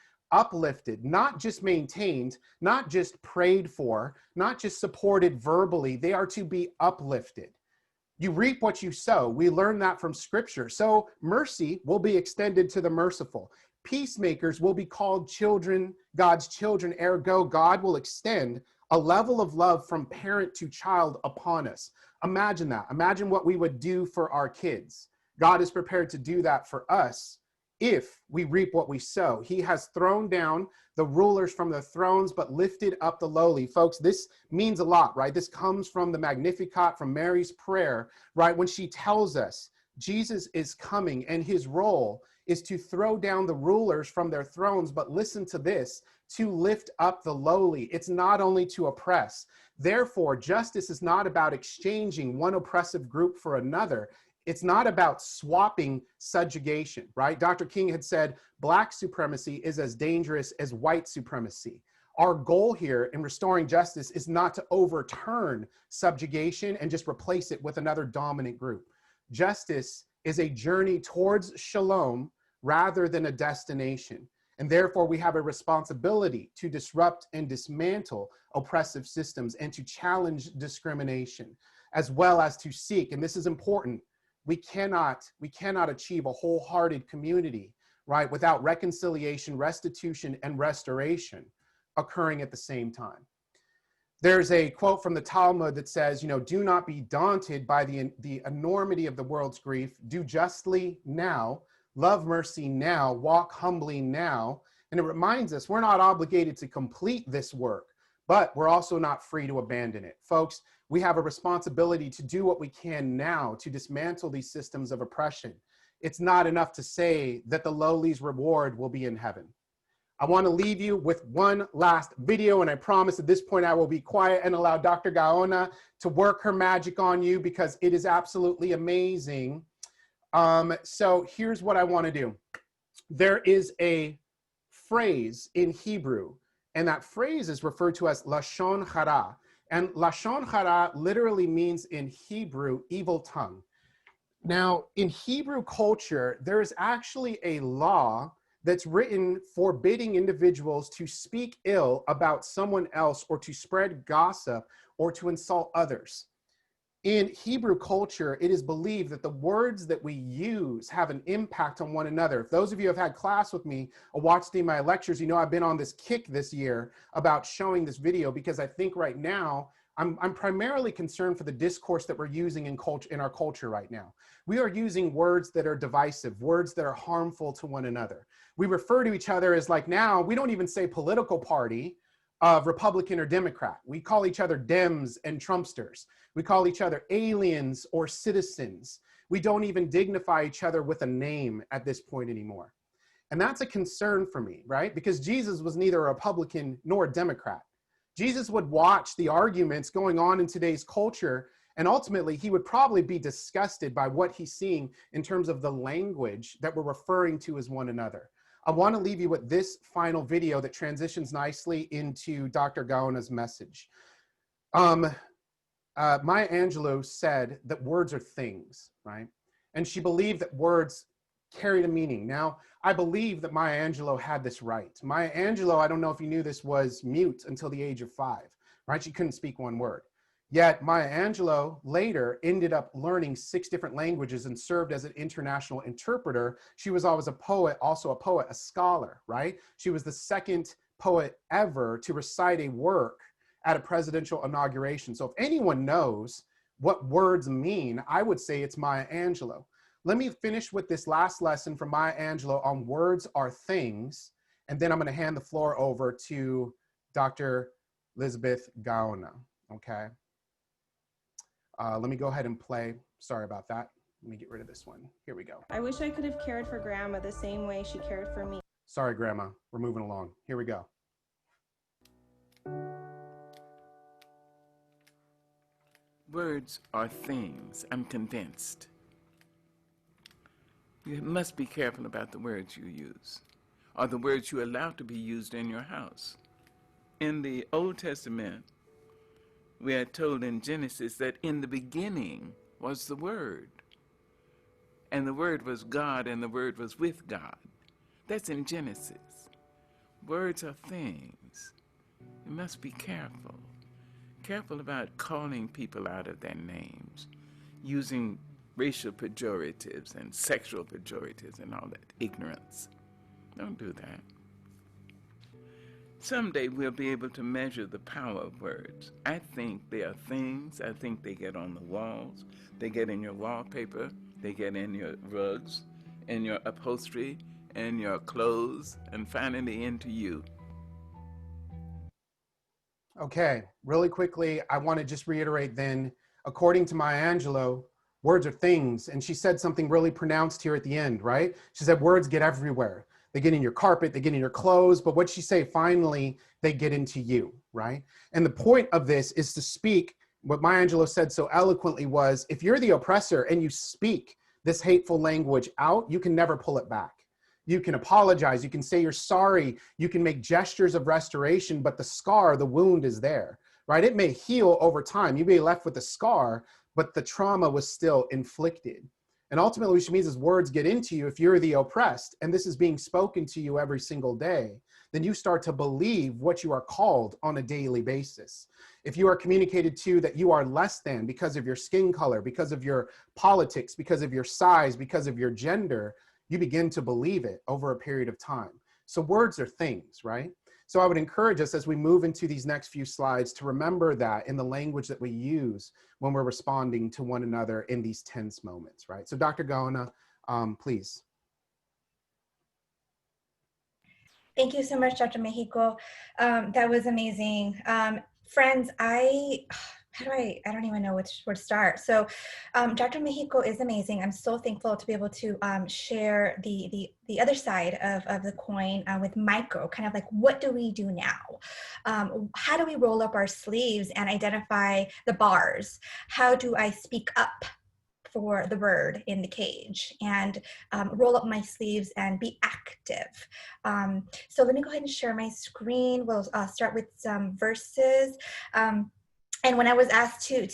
not just maintained, not just prayed for, not just supported verbally. They are to be uplifted. You reap what you sow. We learn that from scripture. So mercy will be extended to the merciful. Peacemakers will be called children, God's children. Ergo, God will extend a level of love from parent to child upon us. Imagine that. Imagine what we would do for our kids. God is prepared to do that for us if we reap what we sow. He has thrown down the rulers from their thrones, but lifted up the lowly. Folks, this means a lot, right? This comes from the Magnificat, from Mary's prayer, right? When she tells us Jesus is coming and his role is to throw down the rulers from their thrones, but listen to this, to lift up the lowly. It's not only to oppress. Therefore, justice is not about exchanging one oppressive group for another. It's not about swapping subjugation, right? Dr. King had said, Black supremacy is as dangerous as white supremacy. Our goal here in restoring justice is not to overturn subjugation and just replace it with another dominant group. Justice is a journey towards shalom rather than a destination. And therefore, we have a responsibility to disrupt and dismantle oppressive systems and to challenge discrimination, as well as to seek, and this is important, we cannot achieve a wholehearted community, right, without reconciliation, restitution, and restoration occurring at the same time. There's a quote from the Talmud that says, do not be daunted by the enormity of the world's grief. Do justly now, love mercy now, walk humbly now. And it reminds us we're not obligated to complete this work, but we're also not free to abandon it. Folks, we have a responsibility to do what we can now to dismantle these systems of oppression. It's not enough to say that the lowly's reward will be in heaven. I want to leave you with one last video, and I promise at this point I will be quiet and allow Dr. Gaona to work her magic on you because it is absolutely amazing. So here's what I want to do. There is a phrase in Hebrew, and that phrase is referred to as Lashon hara. And Lashon hara literally means in Hebrew, evil tongue. Now, in Hebrew culture, there is actually a law that's written forbidding individuals to speak ill about someone else or to spread gossip or to insult others. In Hebrew culture, it is believed that the words that we use have an impact on one another. If those of you have had class with me or watched any of my lectures, I've been on this kick this year about showing this video because I think right now, I'm primarily concerned for the discourse that we're using in our culture right now. We are using words that are divisive, words that are harmful to one another. We refer to each other as now, we don't even say political party of Republican or Democrat. We call each other Dems and Trumpsters. We call each other aliens or citizens. We don't even dignify each other with a name at this point anymore. And that's a concern for me, right? Because Jesus was neither a Republican nor a Democrat. Jesus would watch the arguments going on in today's culture, and ultimately he would probably be disgusted by what he's seeing in terms of the language that we're referring to as one another. I want to leave you with this final video that transitions nicely into Dr. Gaona's message. Maya Angelou said that words are things, right? And she believed that words carried a meaning. Now, I believe that Maya Angelou had this right. Maya Angelou, I don't know if you knew this, was mute until the age of 5, right? She couldn't speak one word. Yet Maya Angelou later ended up learning 6 different languages and served as an international interpreter. She was always a poet, also a poet, a scholar, right? She was the second poet ever to recite a work at a presidential inauguration. So if anyone knows what words mean, I would say it's Maya Angelou. Let me finish with this last lesson from Maya Angelou on words are things, and then I'm going to hand the floor over to Dr. Elizabeth Gaona, okay? Let me go ahead and play. Sorry about that. Let me get rid of this one. Here we go. I wish I could have cared for Grandma the same way she cared for me. Sorry, Grandma. We're moving along. Here we go. Words are things, I'm convinced. You must be careful about the words you use, or the words you allow to be used in your house. In the Old Testament, we are told in Genesis that in the beginning was the Word, and the Word was God, and the Word was with God. That's in Genesis. Words are things. You must be careful. Careful about calling people out of their names, using racial pejoratives and sexual pejoratives and all that ignorance. Don't do that. Someday we'll be able to measure the power of words. I think they are things. I think they get on the walls. They get in your wallpaper. They get in your rugs, in your upholstery, in your clothes, and finally into you. Okay, really quickly, I want to just reiterate then, according to Maya Angelou, words are things. And she said something really pronounced here at the end, right? She said words get everywhere. They get in your carpet, they get in your clothes, but what'd she say? Finally, they get into you, right? And the point of this is to speak, what Maya Angelou said so eloquently was, if you're the oppressor and you speak this hateful language out, you can never pull it back. You can apologize, you can say you're sorry, you can make gestures of restoration, but the scar, the wound is there, right? It may heal over time. You may be left with a scar, but the trauma was still inflicted. And ultimately, what she means is words get into you if you're the oppressed, and this is being spoken to you every single day. then you start to believe what you are called on a daily basis. If you are communicated to that you are less than because of your skin color, because of your politics, because of your size, because of your gender, you begin to believe it over a period of time. So words are things, right? So I would encourage us as we move into these next few slides to remember that in the language that we use when we're responding to one another in these tense moments, right? So Dr. Gaona, please. Thank you so much, Dr. Mexico. That was amazing. Friends, I don't even know where to start. So Dr. Mexico is amazing. I'm so thankful to be able to share the other side of the coin with Micro, kind of like, what do we do now? How do we roll up our sleeves and identify the bars? How do I speak up for the bird in the cage and roll up my sleeves and be active? So let me go ahead and share my screen. We'll start with some verses. And when I was asked to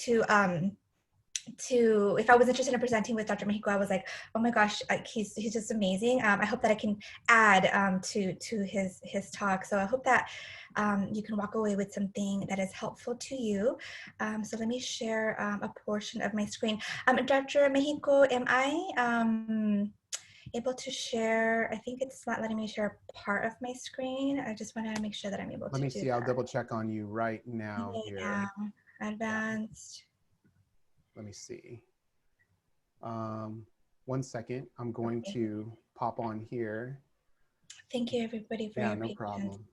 if I was interested in presenting with Dr. Mexico, I was like, oh my gosh, he's just amazing. I hope that I can add to his talk. So I hope that you can walk away with something that is helpful to you. So let me share a portion of my screen. Dr. Mexico, am I able to share? I think it's not letting me share part of my screen. I just want to make sure that I'm able to do that. Let me see, I'll double check on you right now here. Advanced. Let me see. 1 second, I'm going to pop on here. Thank you everybody for your no patience. problem.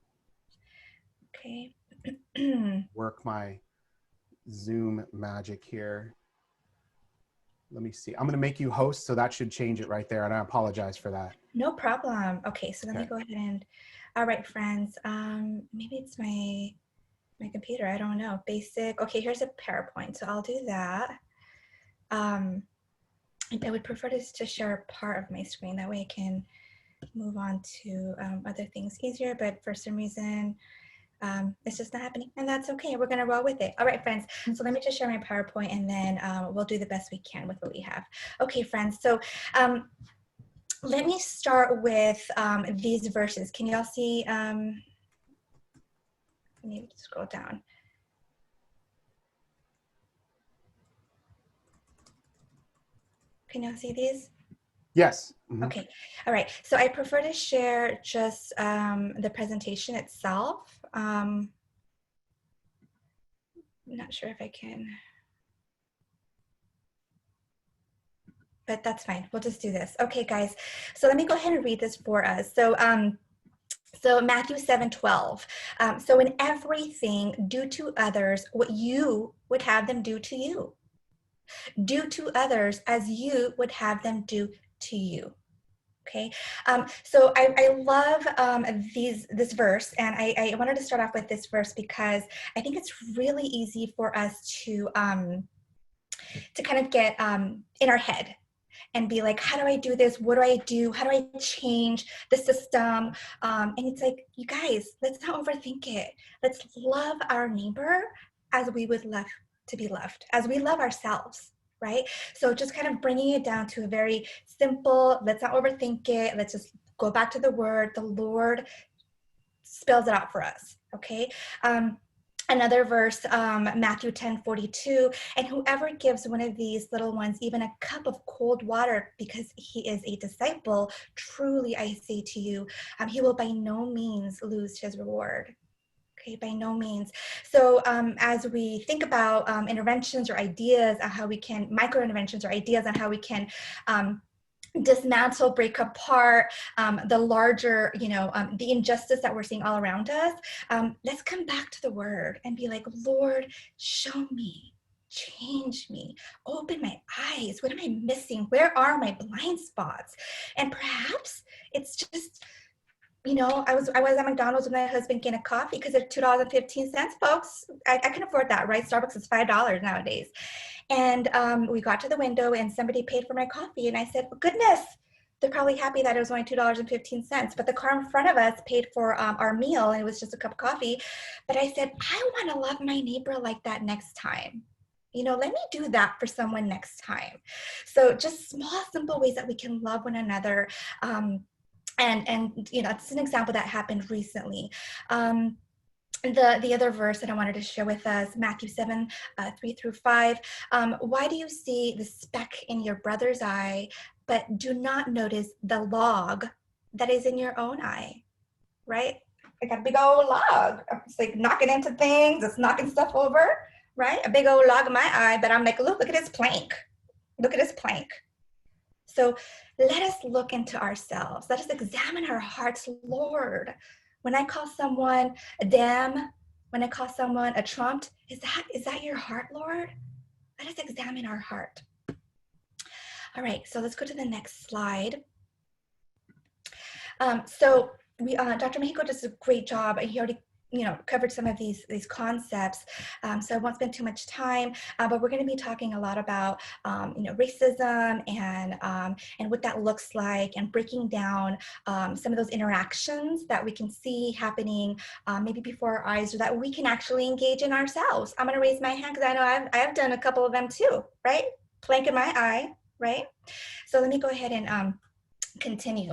Okay. Work my Zoom magic here. Let me see. I'm going to make you host, so that should change it right there. And I apologize for that. No problem. Okay, so let me go ahead and, all right, friends. Maybe it's my computer. I don't know. Basic. Okay, here's a PowerPoint. So I'll do that. I would prefer to share part of my screen. That way I can move on to other things easier. But for some reason, it's just not happening, and that's okay. We're gonna roll with it. All right, friends. So let me just share my PowerPoint, and then we'll do the best we can with what we have. Okay, friends. So let me start with these verses. Can y'all see? Let me scroll down. Can y'all see these? Yes. Okay. All right. So I prefer to share just the presentation itself. I'm not sure if I can, but that's fine. We'll just do this. Okay, guys. So let me go ahead and read this for us. So Matthew 7:12. So in everything, do to others what you would have them do to you. Do to others as you would have them do to you. Okay, so I love this verse, and I wanted to start off with this verse because I think it's really easy for us to kind of get in our head and be like, how do I do this? What do I do? How do I change the system? And it's like, you guys, let's not overthink it. Let's love our neighbor as we would love to be loved, as we love ourselves. Right? So just kind of bringing it down to a very simple, let's not overthink it. Let's just go back to the word. The Lord spells it out for us. Okay. Another verse, Matthew 10:42, and whoever gives one of these little ones even a cup of cold water because he is a disciple, truly I say to you, he will by no means lose his reward. Okay, by no means. So as we think about interventions or ideas on how we can, micro-interventions or ideas on how we can dismantle, break apart the larger, the injustice that we're seeing all around us, let's come back to the word and be like, Lord, show me, change me, open my eyes. What am I missing? Where are my blind spots? And perhaps it's just, I was at McDonald's with my husband getting a coffee because it's $2.15, folks. I can afford that, right? Starbucks is $5 nowadays. And we got to the window and somebody paid for my coffee. And I said, oh, goodness, they're probably happy that it was only $2.15. But the car in front of us paid for our meal, and it was just a cup of coffee. But I said, I want to love my neighbor like that next time. Let me do that for someone next time. So just small, simple ways that we can love one another. And you know, it's an example that happened recently. The other verse that I wanted to share with us, Matthew 7, 3-5. Why do you see the speck in your brother's eye, but do not notice the log that is in your own eye, right? I got a big old log. It's like knocking into things, it's knocking stuff over, right? A big old log in my eye, but I'm like, look at this plank. Look at this plank. So let us look into ourselves. Let us examine our hearts, Lord. When I call someone a damn, when I call someone a trumped, is that your heart, Lord? Let us examine our heart. All right, so let's go to the next slide. So Dr. Mexico does a great job. He already covered some of these concepts, so I won't spend too much time, but we're going to be talking a lot about racism and what that looks like, and breaking down some of those interactions that we can see happening maybe before our eyes, or that we can actually engage in ourselves. I'm going to raise my hand because I know I've done a couple of them too, right? Plank in my eye, right? So let me go ahead and continue.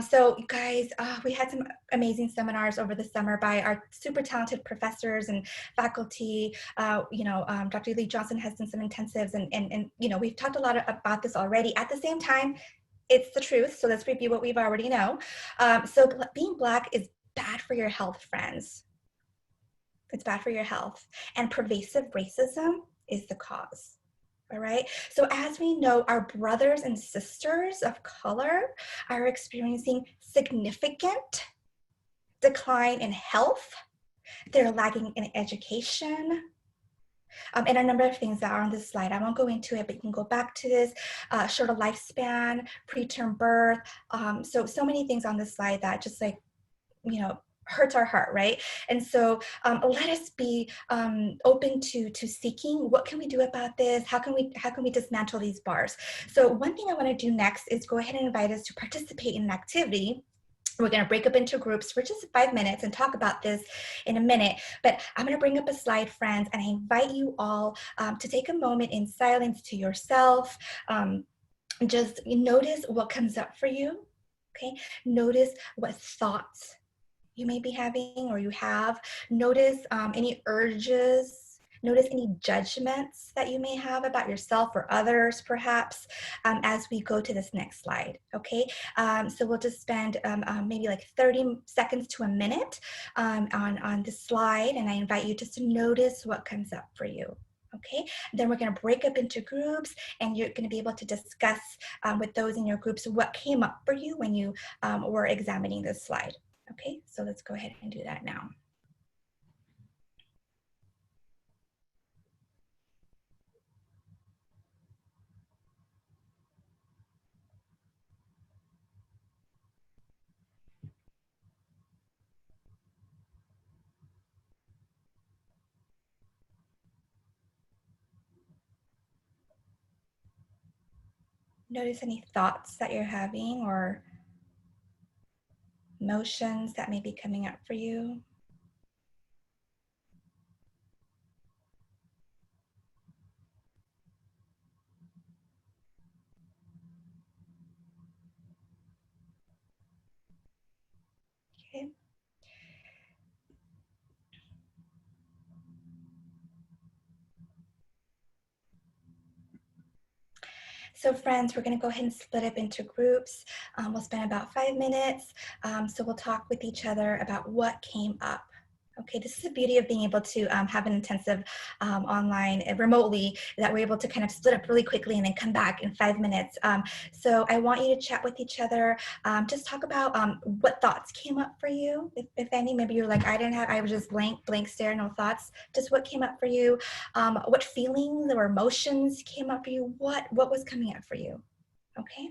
So you guys, we had some amazing seminars over the summer by our super talented professors and faculty. Dr. Lee Johnson has done some intensives, and we've talked a lot about this already. At the same time, it's the truth. So let's review what we've already know. So being Black is bad for your health, friends. It's bad for your health. And pervasive racism is the cause. All right. So as we know, our brothers and sisters of color are experiencing significant decline in health. They're lagging in education. And a number of things that are on this slide. I won't go into it, but you can go back to this. Shorter lifespan, preterm birth. So many things on this slide that just hurts our heart, right? And so let us be open to seeking, what can we do about this? How can we dismantle these bars? So one thing I want to do next is go ahead and invite us to participate in an activity. We're going to break up into groups for just 5 minutes and talk about this in a minute. But I'm going to bring up a slide, friends, and I invite you all to take a moment in silence to yourself. Just notice what comes up for you. Okay, notice what thoughts you may be having or you have. Notice any urges, notice any judgments that you may have about yourself or others, perhaps, as we go to this next slide, okay? So we'll just spend maybe like 30 seconds to a minute on this slide, and I invite you just to notice what comes up for you. Okay, then we're going to break up into groups, and you're going to be able to discuss with those in your groups what came up for you when you were examining this slide. Okay, so let's go ahead and do that now. Notice any thoughts that you're having or emotions that may be coming up for you. Okay. So friends, we're going to go ahead and split up into groups. We'll spend about 5 minutes. So we'll talk with each other about what came up. Okay, this is the beauty of being able to have an intensive online remotely, that we're able to kind of split up really quickly and then come back in 5 minutes. So I want you to chat with each other. Just talk about what thoughts came up for you, if any. Maybe you're like, I was just blank stare, no thoughts. Just what came up for you? What feelings or emotions came up for you? What was coming up for you? Okay,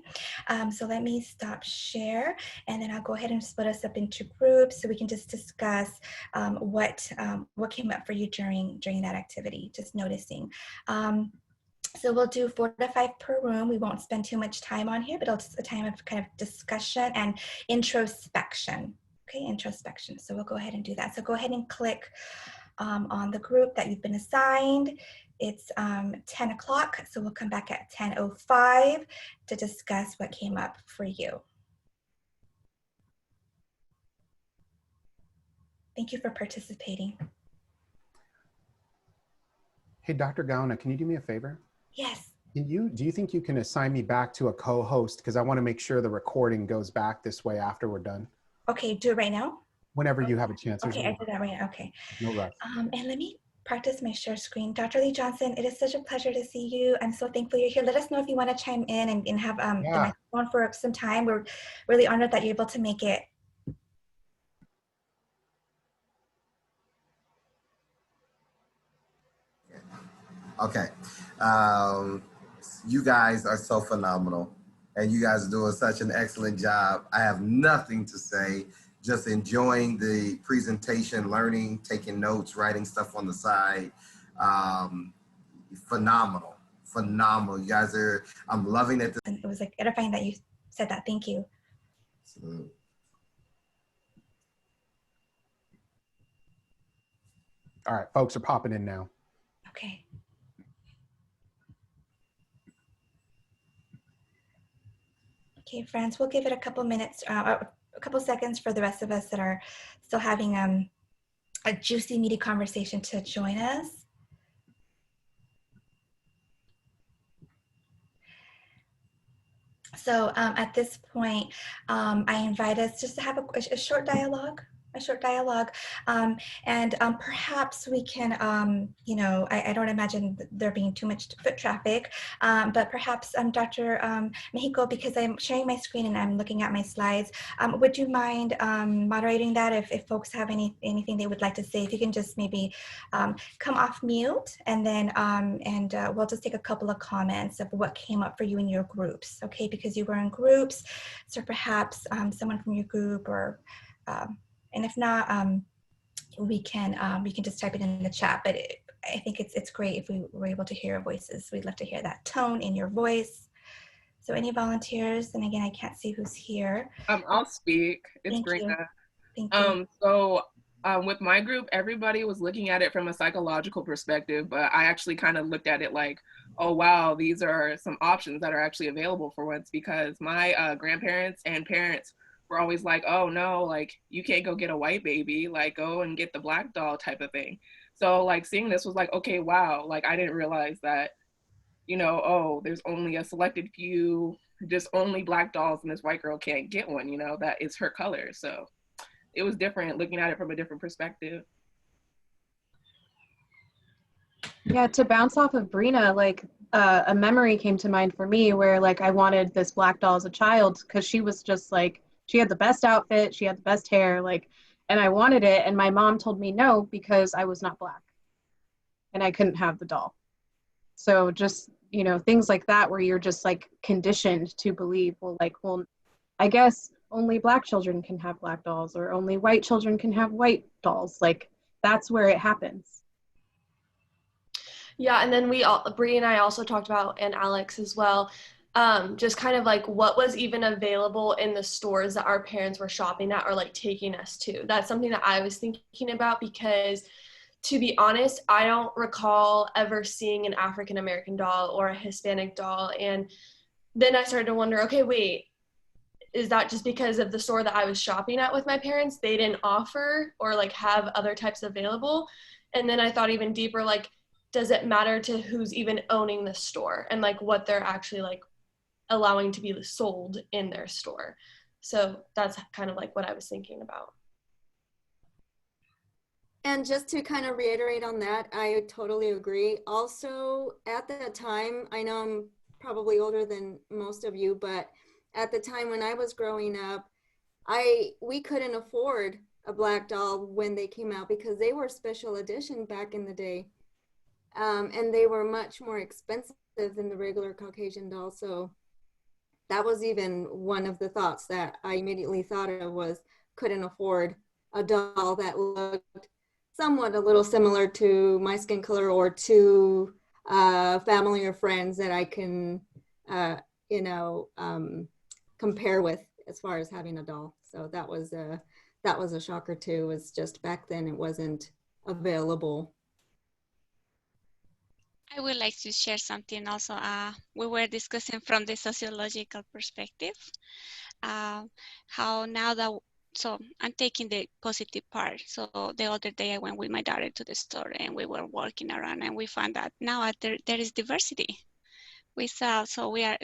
so let me stop share, and then I'll go ahead and split us up into groups so we can just discuss what came up for you during that activity, just noticing. So we'll do 4 to 5 per room. We won't spend too much time on here, but it's a time of kind of discussion and introspection. Okay, introspection. So we'll go ahead and do that. So go ahead and click on the group that you've been assigned. It's 10 o'clock, so we'll come back at 10:05 to discuss what came up for you. Thank you for participating. Hey, Dr. Gauna, can you do me a favor? Yes. Do you think you can assign me back to a co-host? Because I want to make sure the recording goes back this way after we're done. Okay, do it right now? Whenever you have a chance. Okay, I did that right now. Okay. No rush. And let me practice my share screen. Dr. Lee Johnson, it is such a pleasure to see you. I'm so thankful you're here. Let us know if you want to chime in and have the microphone for some time. We're really honored that you're able to make it. Okay. You guys are so phenomenal, and you guys are doing such an excellent job. I have nothing to say, just enjoying the presentation, learning, taking notes, writing stuff on the side. Phenomenal. You guys are, I'm loving it. And it was like edifying that you said that. Thank you. All right, folks are popping in now. Okay. Okay, friends, we'll give it a couple minutes, a couple seconds for the rest of us that are still having a juicy, meaty conversation to join us. So at this point, I invite us just to have a short dialogue. And perhaps we can, I don't imagine there being too much foot traffic, but perhaps Dr. Mexico, because I'm sharing my screen and I'm looking at my slides, would you mind moderating that if folks have anything they would like to say? If you can just maybe come off mute, and then we'll just take a couple of comments of what came up for you in your groups, okay? Because you were in groups, so perhaps someone from your group or and if not, we can just type it in the chat. But I think it's great if we were able to hear your voices. We'd love to hear that tone in your voice. So any volunteers? And again, I can't see who's here. I'll speak. It's Brina. Thank you. So with my group, everybody was looking at it from a psychological perspective, but I actually kind of looked at it like, oh wow, these are some options that are actually available for once, because my grandparents and parents were always like, oh no, like you can't go get a white baby, like go and get the black doll type of thing. So like seeing this was like, okay, wow, like I didn't realize that, oh, there's only a selected few, just only black dolls, and this white girl can't get one, that is her color. So it was different looking at it from a different perspective. Yeah, to bounce off of Brina, like a memory came to mind for me where like I wanted this black doll as a child because she was just like, she had the best outfit, she had the best hair, like, and I wanted it, and my mom told me no because I was not black and I couldn't have the doll. So just, things like that where you're just like conditioned to believe, well, I guess only black children can have black dolls, or only white children can have white dolls. Like that's where it happens. Yeah, and then Bree and I also talked about, and Alex as well, just kind of like what was even available in the stores that our parents were shopping at or like taking us to. That's something that I was thinking about, because to be honest, I don't recall ever seeing an African American doll or a Hispanic doll. And then I started to wonder, okay, wait, is that just because of the store that I was shopping at with my parents? They didn't offer or like have other types available. And then I thought even deeper, like, does it matter to who's even owning the store and like what they're actually like allowing to be sold in their store? So that's kind of like what I was thinking about. And just to kind of reiterate on that, I totally agree. Also, at that time, I know I'm probably older than most of you, but at the time when I was growing up, we couldn't afford a black doll when they came out because they were special edition back in the day. And they were much more expensive than the regular Caucasian doll. So that was even one of the thoughts that I immediately thought of, was couldn't afford a doll that looked somewhat a little similar to my skin color or to family or friends that I can, compare with as far as having a doll. So that was a shocker too, was just back then it wasn't available. I would like to share something also. We were discussing from the sociological perspective, how now that so I'm taking the positive part. So the other day I went with my daughter to the store and we were walking around and we found that now there is diversity. We saw, so we are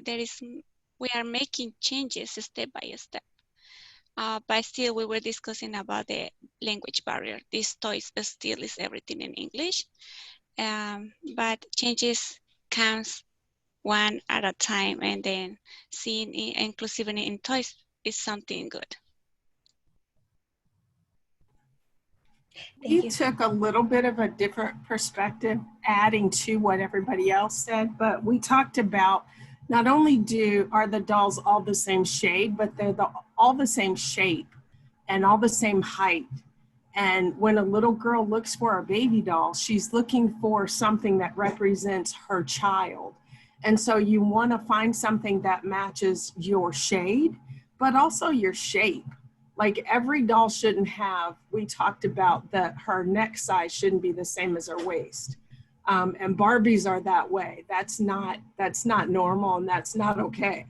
making changes step by step. But still we were discussing about the language barrier. This toys still is everything in English. But changes comes one at a time, and then seeing inclusivity in toys is something good. We took a little bit of a different perspective, adding to what everybody else said, but we talked about not only are the dolls all the same shade, but they're all the same shape and all the same height. And when a little girl looks for a baby doll, she's looking for something that represents her child. And so you want to find something that matches your shade, but also your shape. Like every doll shouldn't have, we talked about that her neck size shouldn't be the same as her waist. And Barbies are that way. That's not normal, and that's not okay.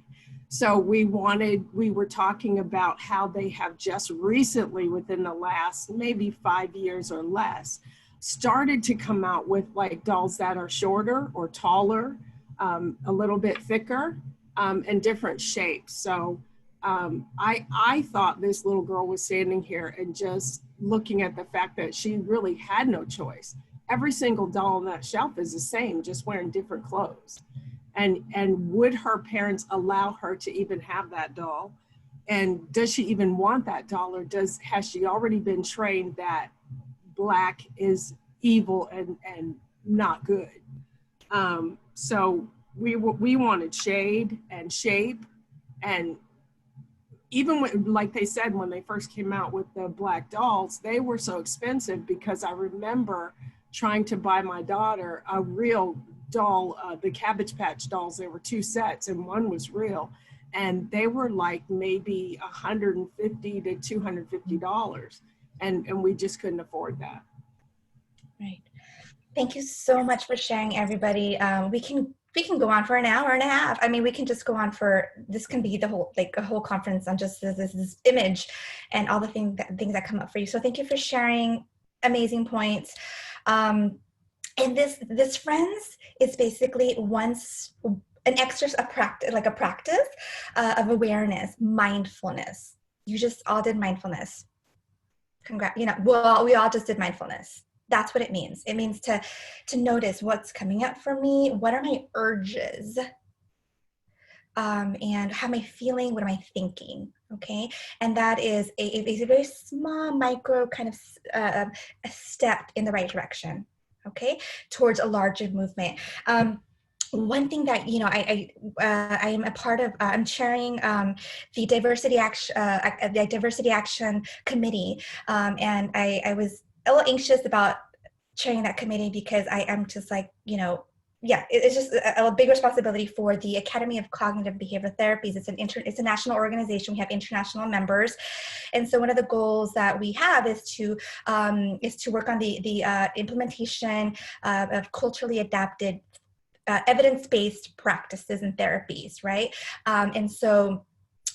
So we were talking about how they have just recently, within the last maybe 5 years or less, started to come out with like dolls that are shorter or taller, a little bit thicker, and different shapes. So I thought this little girl was standing here and just looking at the fact that she really had no choice. Every single doll on that shelf is the same, just wearing different clothes. And would her parents allow her to even have that doll? And does she even want that doll, or has she already been trained that black is evil and not good? So we wanted shade and shape, and even when, like they said, when they first came out with the black dolls, they were so expensive because I remember trying to buy my daughter a real doll, the Cabbage Patch dolls. There were 2 sets and one was real, and they were like maybe $150 to $250, and we just couldn't afford that. Right. Thank you so much for sharing, everybody. We can go on for an hour and a half. I mean, we can just go on for, this can be the whole, like a whole conference on just this image and all the things that come up for you. So thank you for sharing amazing points. And this Friends is basically a practice of awareness, mindfulness. You just all did mindfulness. We all just did mindfulness. That's what it means. It means to notice what's coming up for me. What are my urges? And how am I feeling? What am I thinking? Okay. And that is a very small micro kind of a step in the right direction. Okay. Towards a larger movement. One thing that, I am a part of, I'm chairing the Diversity Action Committee. And I was a little anxious about chairing that committee because I am just like, it's just a big responsibility for the Academy of Cognitive Behavioral Therapies. It's a national organization. We have international members. And so one of the goals that we have is to work on the implementation of culturally adapted evidence-based practices and therapies, right? And so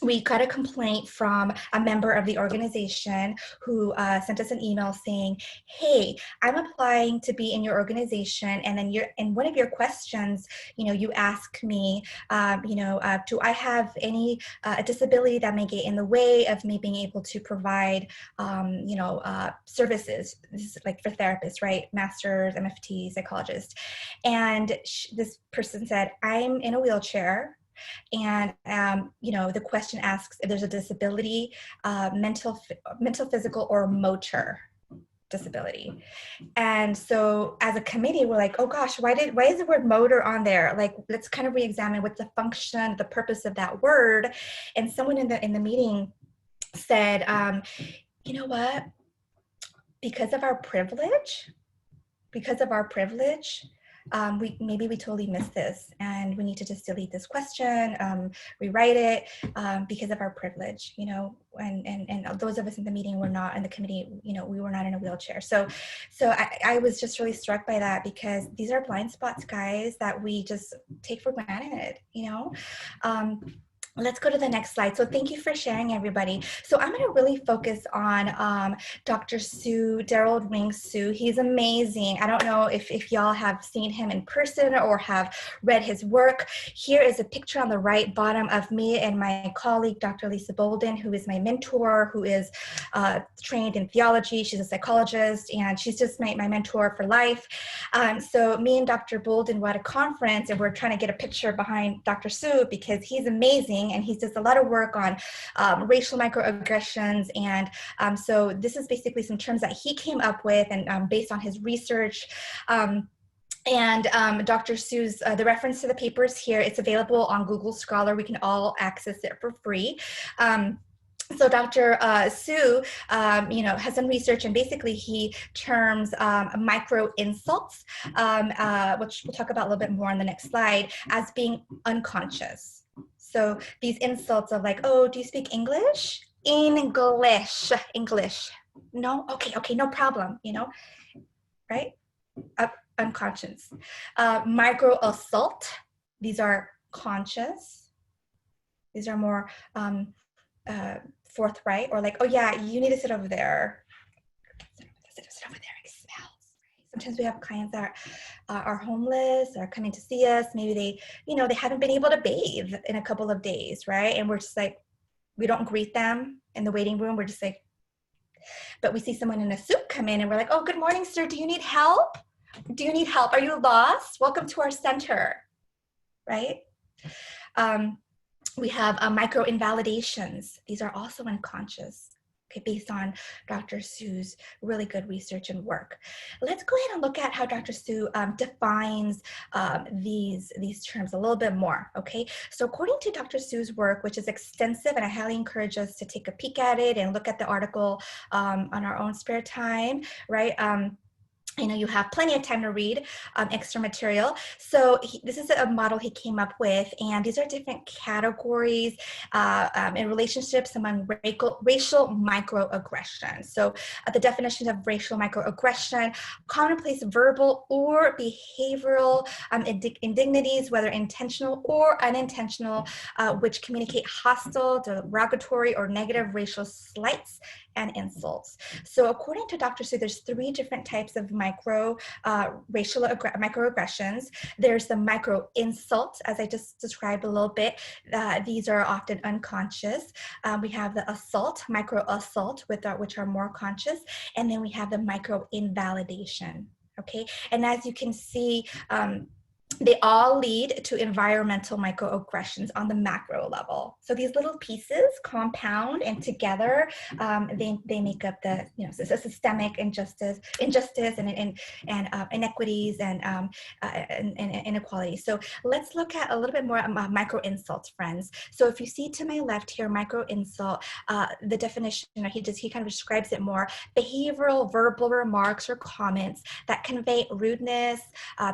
we got a complaint from a member of the organization who sent us an email saying, hey, I'm applying to be in your organization, and then in one of your questions, you ask me, do I have any disability that may get in the way of me being able to provide, services, this is like for therapists, right? Masters, MFT, psychologists. And this person said, I'm in a wheelchair. And, the question asks if there's a disability, mental, physical, or motor disability. And so as a committee, we're like, oh gosh, why is the word motor on there? Like, let's kind of re-examine what's the function, the purpose of that word. And someone in the meeting said, you know what? Because of our privilege, we totally missed this, and we need to just delete this question, rewrite it, because of our privilege, and those of us in the meeting were not in the committee, we were not in a wheelchair. So I was just really struck by that, because these are blind spots, guys, that we just take for granted, Let's go to the next slide. So thank you for sharing, everybody. So I'm going to really focus on Dr. Sue, Daryl Ring Sue. He's amazing. I don't know if y'all have seen him in person or have read his work. Here is a picture on the right bottom of me and my colleague, Dr. Lisa Bolden, who is my mentor, who is trained in theology. She's a psychologist, and she's just my mentor for life. So me and Dr. Bolden were at a conference, and we're trying to get a picture behind Dr. Sue because he's amazing. And he does a lot of work on racial microaggressions. And so this is basically some terms that he came up with and based on his research. And Dr. Sue's, the reference to the papers here, it's available on Google Scholar. We can all access it for free. So Dr. Sue, has done research, and basically he terms micro insults, which we'll talk about a little bit more on the next slide, as being unconscious. So these insults of like, oh, do you speak English? English. No? Okay, no problem, right? Unconscious. Micro assault, these are conscious. These are more forthright, or like, oh yeah, you need to sit over there. Sit over there, it smells. Sometimes we have clients that are homeless, are coming to see us. Maybe they haven't been able to bathe in a couple of days, right? And we're just like, we don't greet them in the waiting room. We're just like, but we see someone in a suit come in and we're like, oh, good morning, sir. Do you need help? Do you need help? Are you lost? Welcome to our center, right? We have micro invalidations. These are also unconscious. Okay, based on Dr. Sue's really good research and work. Let's go ahead and look at how Dr. Sue defines these terms a little bit more, okay? So according to Dr. Sue's work, which is extensive, and I highly encourage us to take a peek at it and look at the article on our own spare time, right? You have plenty of time to read extra material. So this is a model he came up with, and these are different categories in relationships among racial microaggressions. So the definition of racial microaggression: commonplace verbal or behavioral indignities, whether intentional or unintentional, which communicate hostile, derogatory, or negative racial slights and insults. So according to Dr. Sue, there's 3 different types of racial microaggressions. There's the micro insult, as I just described a little bit. These are often unconscious. We have the assault, micro assault, which are more conscious. And then we have the micro invalidation, okay? And as you can see, they all lead to environmental microaggressions on the macro level. So these little pieces compound, and together they make up the systemic injustice and inequities and inequalities. So let's look at a little bit more micro insults, friends. So if you see to my left here, micro insult, the definition, he kind of describes it more: behavioral, verbal remarks or comments that convey rudeness,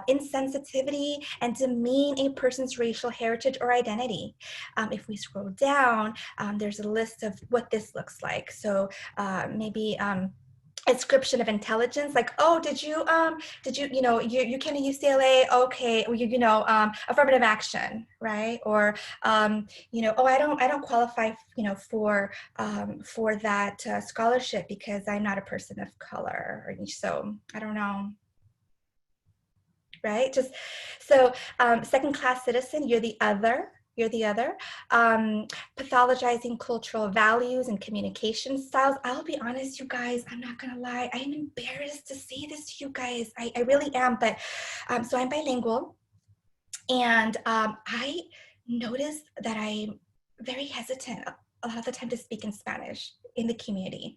insensitivity, and demean a person's racial heritage or identity. If we scroll down, there's a list of what this looks like. So maybe ascription of intelligence, like, oh, did you you came to UCLA, okay, affirmative action, right? Or oh, I don't qualify for that scholarship because I'm not a person of color, so I don't know. Right? Just so second-class citizen, you're the other. Pathologizing cultural values and communication styles. I'll be honest, you guys, I'm not gonna lie, I am embarrassed to say this to you guys. I really am, but so I'm bilingual, and I noticed that I'm very hesitant a lot of the time to speak in Spanish in the community.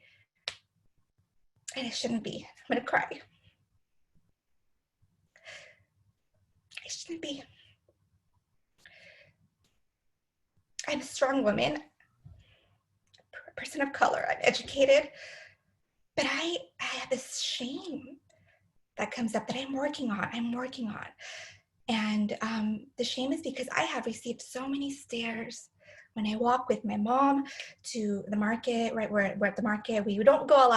And I shouldn't be. I'm gonna cry. I shouldn't be. I'm a strong woman, a person of color, I'm educated, but I have this shame that comes up that I'm working on. And the shame is because I have received so many stares when I walk with my mom to the market, right? We're at the market. We don't go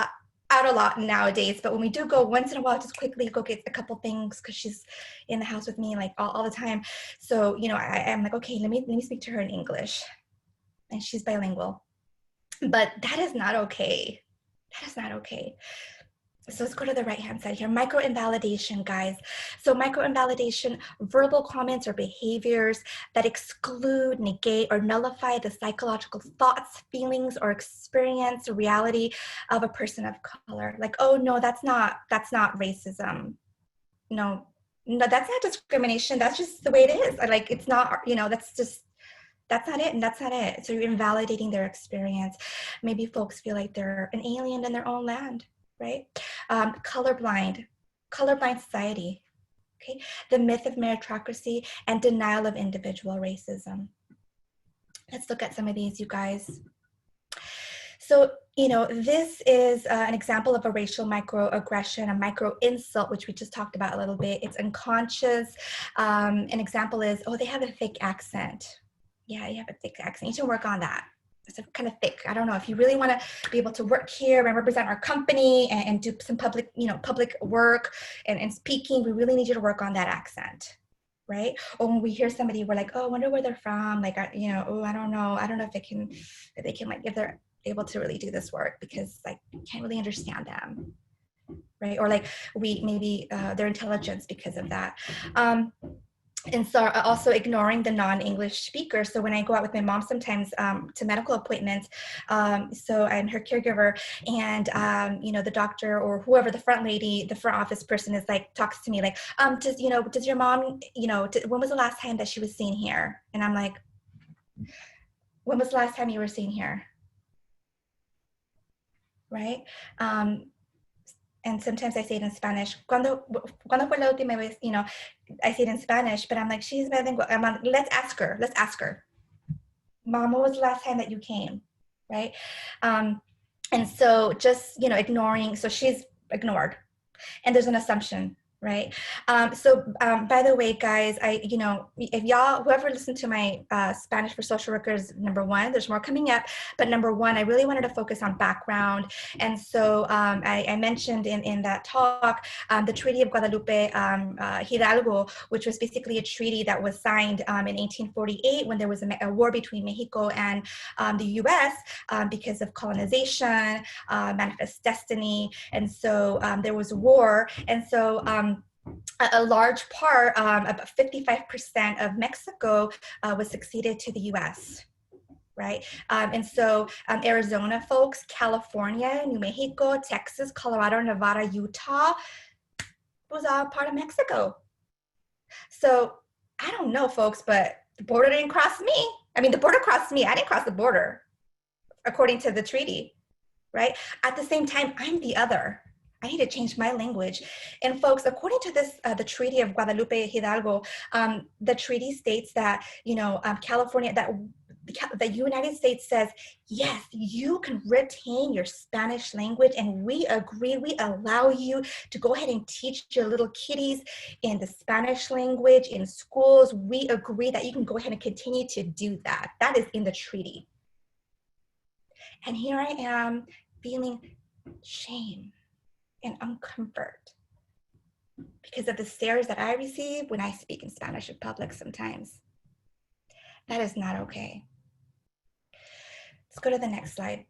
out a lot nowadays, but when we do go, once in a while, just quickly go get a couple things because she's in the house with me like all the time. So, I'm like, okay, let me speak to her in English. and she's bilingual. But that is not okay. That is not okay. So let's go to the right-hand side here. Micro-invalidation, guys. So micro-invalidation, verbal comments or behaviors that exclude, negate, or nullify the psychological thoughts, feelings, or experience, or reality of a person of color. Like, oh no, that's not racism. No, that's not discrimination. That's just the way it is. Like, it's not, that's not it, and that's not it. So you're invalidating their experience. Maybe folks feel like they're an alien in their own land. Right? Colorblind society, okay? The myth of meritocracy and denial of individual racism. Let's look at some of these, you guys. So, this is an example of a racial microaggression, a micro insult, which we just talked about a little bit. It's unconscious. An example is, oh, they have a thick accent. Yeah, you have a thick accent. You should work on that. It's kind of thick. I don't know, if you really want to be able to work here and represent our company and do some public work and speaking, we really need you to work on that accent, right? Or when we hear somebody, we're like, oh, I wonder where they're from. Like, oh, I don't know if if they're able to really do this work, because like, you can't really understand them, right? Or like their intelligence because of that. And so also ignoring the non-English speakers. So when I go out with my mom sometimes to medical appointments, so I'm her caregiver, and the doctor or whoever, the front office person is like, talks to me like, does your mom, when was the last time that she was seen here? And I'm like, when was the last time you were seen here? Right? And sometimes I say it in Spanish. Cuando fue la última vez, I say it in Spanish, but I'm like, she's bilingual. Let's ask her. Mom, when was the last time that you came, right? And so just, ignoring, so she's ignored. And there's an assumption, right? By the way, guys, if y'all, whoever listened to my Spanish for social workers, #1, there's more coming up, but #1, I really wanted to focus on background. And so I mentioned in that talk, the Treaty of Guadalupe Hidalgo, which was basically a treaty that was signed in 1848 when there was a war between Mexico and the US because of colonization, manifest destiny. And so there was a war. And so a large part, about 55% of Mexico was succeeded to the US, right? And so Arizona folks, California, New Mexico, Texas, Colorado, Nevada, Utah, was all part of Mexico. So I don't know, folks, but the border didn't cross me. I mean, the border crossed me. I didn't cross the border, according to the treaty, right? At the same time, I'm the other. I need to change my language. And folks, according to this, the Treaty of Guadalupe Hidalgo, the treaty states that, California, that the United States says, yes, you can retain your Spanish language, and we agree, we allow you to go ahead and teach your little kiddies in the Spanish language in schools. We agree that you can go ahead and continue to do that. That is in the treaty. And here I am feeling shame and uncomfort because of the stares that I receive when I speak in Spanish in public sometimes. That is not okay. Let's go to the next slide.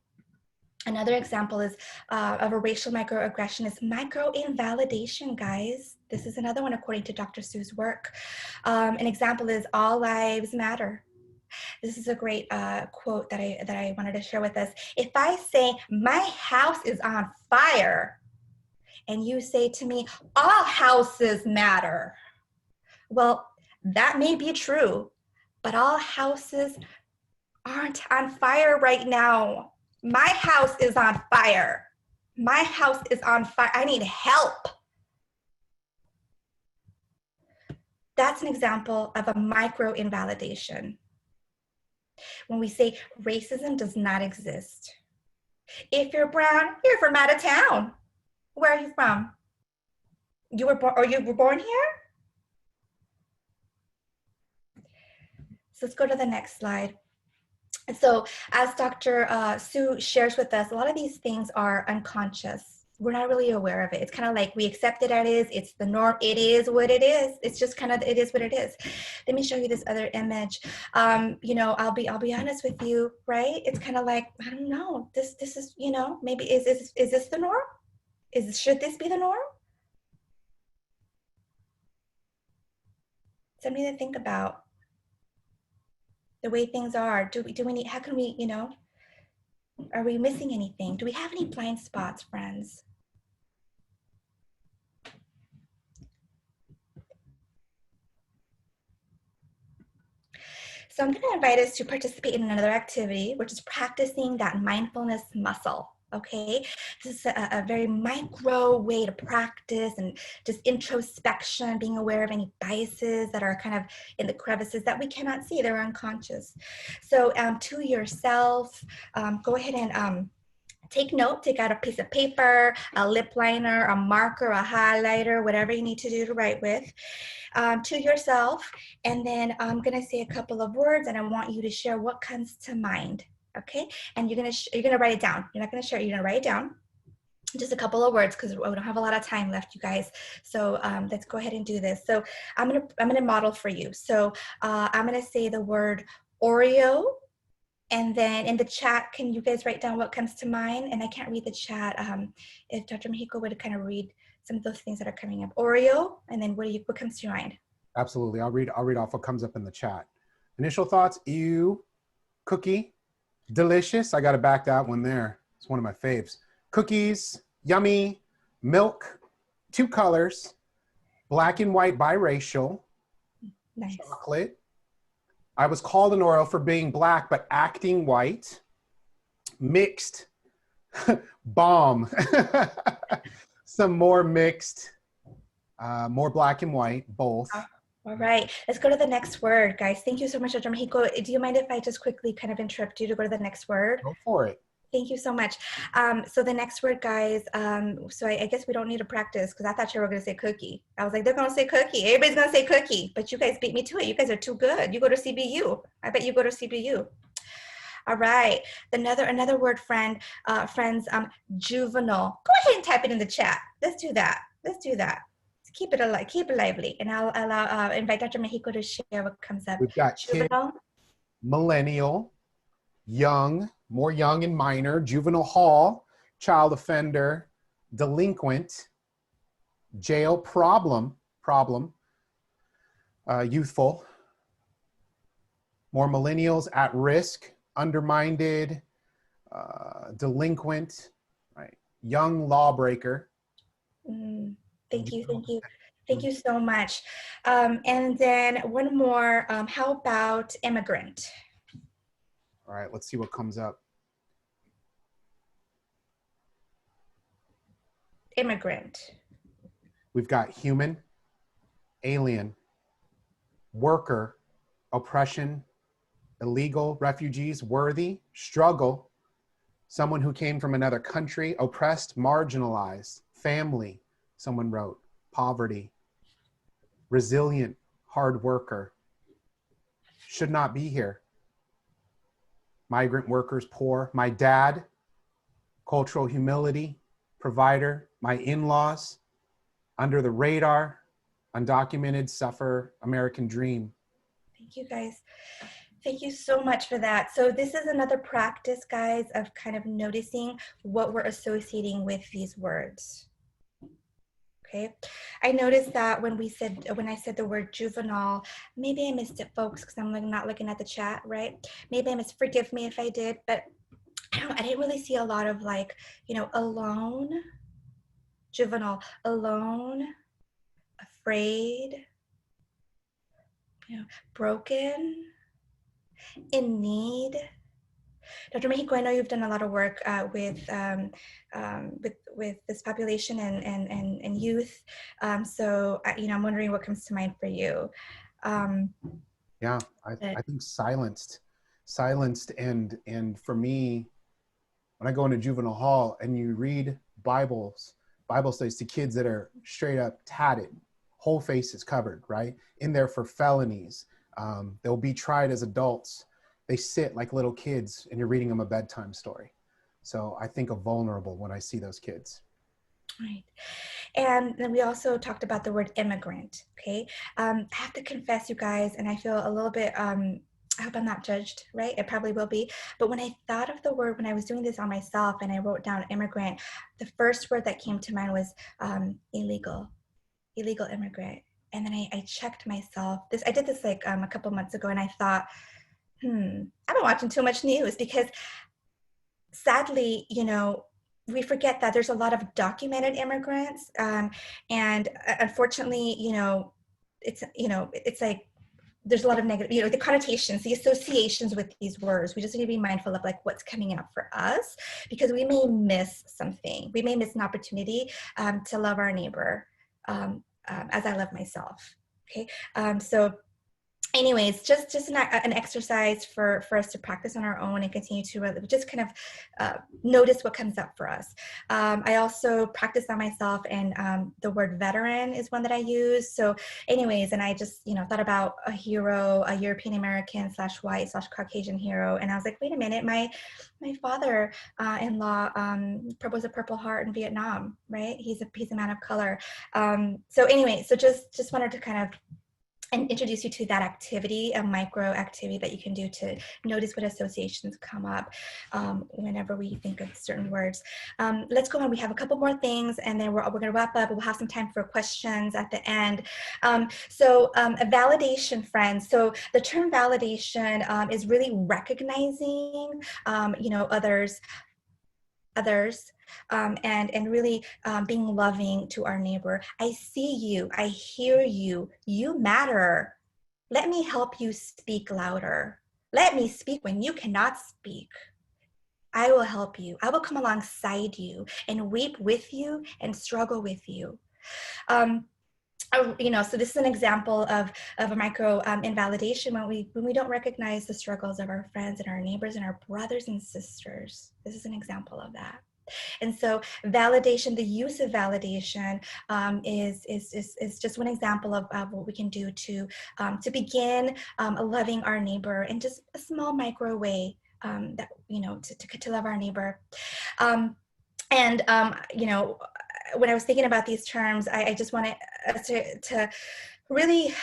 Another example is of a racial microaggression is micro-invalidation, guys. This is another one according to Dr. Sue's work. An example is all lives matter. This is a great quote that I wanted to share with us. If I say my house is on fire, and you say to me, all houses matter. Well, that may be true, but all houses aren't on fire right now. My house is on fire. My house is on fire. I need help. That's an example of a micro-invalidation. When we say racism does not exist. If you're brown, you're from out of town. Where are you from? You were born here? So let's go to the next slide. So as Dr. Sue shares with us, a lot of these things are unconscious. we're not really aware of it. It's kind of like we accept it as is. It's the norm. It is what it is. It's just kind of, it is what it is. Let me show you this other image. You know, I'll be honest with you, right? It's kind of like, I don't know. This is, you know, maybe is this the norm? Should this be the norm? Something to think about. The way things are. Do we need? How can we? You know, are we missing anything? Do we have any blind spots, friends? So I'm going to invite us to participate in another activity, which is practicing that mindfulness muscle. Okay, this is a very micro way to practice and just introspection, being aware of any biases that are kind of in the crevices that we cannot see, they're unconscious. So to yourself, go ahead and take note, take out a piece of paper, a lip liner, a marker, a highlighter, whatever you need to do to write with, to yourself. And then I'm gonna say a couple of words and I want you to share what comes to mind. Okay, and you're gonna write it down. You're not gonna share it, you're gonna write it down. Just a couple of words because we don't have a lot of time left, you guys. So let's go ahead and do this. So I'm gonna model for you. So I'm gonna say the word Oreo, and then in the chat, can you guys write down what comes to mind? And I can't read the chat. If Dr. Mexico would kind of read some of those things that are coming up. Oreo, and then what comes to your mind? Absolutely, I'll read off what comes up in the chat. Initial thoughts: ew, cookie. Delicious. I got to back that one there. It's one of my faves. Cookies, yummy, milk, 2 colors, black and white biracial, nice. Chocolate. I was called an Oreo for being black, but acting white. Mixed, bomb. Some more mixed, more black and white, both. All right, let's go to the next word, guys. Thank you so much, Dr. Mexico. Do you mind if I just quickly kind of interrupt you to go to the next word? Go for it. Thank you so much. So the next word, guys, so I guess we don't need to practice because I thought you were going to say cookie. I was like, they're going to say cookie. Everybody's going to say cookie, but you guys beat me to it. You guys are too good. You go to CBU. I bet you go to CBU. All right, another word, friends, juvenile. Go ahead and type it in the chat. Let's do that. Let's do that. Keep it alive, keep it lively. And I'll invite Dr. Mexico to share what comes up. We've got juvenile, kid, millennial, young, more young and minor, juvenile hall, child offender, delinquent, jail, problem, youthful, more millennials, at risk, undermined, delinquent, right? Young lawbreaker. Thank you, thank you. Thank you so much. And then one more, how about immigrant? All right, let's see what comes up. Immigrant. We've got human, alien, worker, oppression, illegal, refugees, worthy, struggle, someone who came from another country, oppressed, marginalized, family, someone wrote, poverty, resilient, hard worker, should not be here, migrant workers, poor, my dad, cultural humility, provider, my in-laws, under the radar, undocumented, suffer, American dream. Thank you, guys. Thank you so much for that. So this is another practice, guys, of kind of noticing what we're associating with these words. Okay, I noticed that when I said the word juvenile, maybe I missed it, folks, because I'm not looking at the chat, right? Maybe I missed, forgive me if I did, but I didn't really see a lot of like, you know, alone, juvenile, alone, afraid, you know, broken, in need. Dr. Mexico, I know you've done a lot of work with this population and youth. So, you know, I'm wondering what comes to mind for you. Yeah, I think silenced, and for me, when I go into juvenile hall and you read Bible studies to kids that are straight up tatted, whole faces covered, right? In there for felonies. They'll be tried as adults. They sit like little kids and you're reading them a bedtime story. So I think of vulnerable when I see those kids. Right. And then we also talked about the word immigrant, okay? I have to confess, you guys, and I feel a little bit, I hope I'm not judged, right? It probably will be. But when I thought of the word, when I was doing this on myself and I wrote down immigrant, the first word that came to mind was illegal immigrant. And then I checked myself. I did this like a couple months ago, and I thought, I've been watching too much news, because sadly, we forget that there's a lot of documented immigrants, and unfortunately, it's like there's a lot of negative, the connotations, the associations with these words. We just need to be mindful of like what's coming up for us, because we may miss something. We may miss an opportunity to love our neighbor as I love myself. Okay, so anyways, just an exercise for us to practice on our own and continue to just kind of notice what comes up for us. I also practice on myself, and the word veteran is one that I use. So anyways, and I just, thought about a hero, a European American / white / Caucasian hero. And I was like, wait a minute, my father-in-law was a Purple Heart in Vietnam, right? He's a man of color. So anyway, so just wanted to kind of and introduce you to that activity, a micro activity that you can do to notice what associations come up whenever we think of certain words. Let's go on. We have a couple more things, and then we're going to wrap up. We'll have some time for questions at the end. So a validation, friends. So the term validation is really recognizing, others, and really being loving to our neighbor. I see you, I hear you, you matter. Let me help you speak louder. Let me speak when you cannot speak. I will help you. I will come alongside you and weep with you and struggle with you. So this is an example of a micro invalidation when we don't recognize the struggles of our friends and our neighbors and our brothers and sisters. This is an example of that. And so validation, the use of validation is just one example of what we can do to begin loving our neighbor in just a small micro way, that to love our neighbor. When I was thinking about these terms, I just wanted us to really,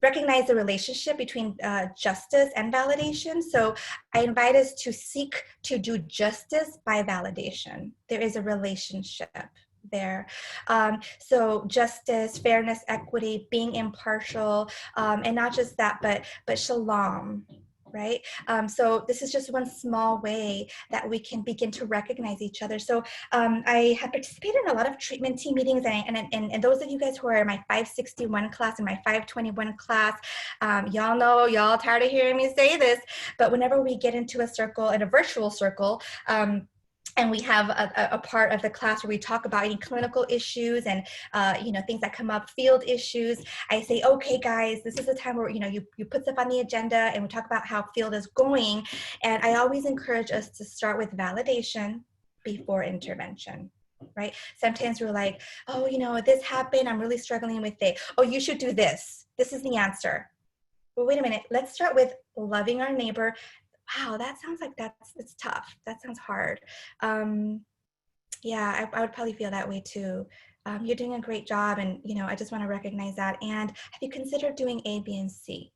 recognize the relationship between justice and validation. So I invite us to seek to do justice by validation. There is a relationship there. So justice, fairness, equity, being impartial, and not just that, but shalom. Right? So this is just one small way that we can begin to recognize each other. So I have participated in a lot of treatment team meetings, and those of you guys who are in my 561 class and my 521 class, y'all know, y'all tired of hearing me say this, but whenever we get into a circle, in a virtual circle, and we have a part of the class where we talk about any clinical issues and things that come up, field issues. I say, okay, guys, this is the time where you put stuff on the agenda and we talk about how field is going. And I always encourage us to start with validation before intervention. Right? Sometimes we're like, oh, this happened. I'm really struggling with it. Oh, you should do this. This is the answer. Well, wait a minute. Let's start with loving our neighbor. Wow, that sounds like it's tough. That sounds hard. Yeah, I would probably feel that way too. You're doing a great job, and I just want to recognize that. And have you considered doing A, B, and C?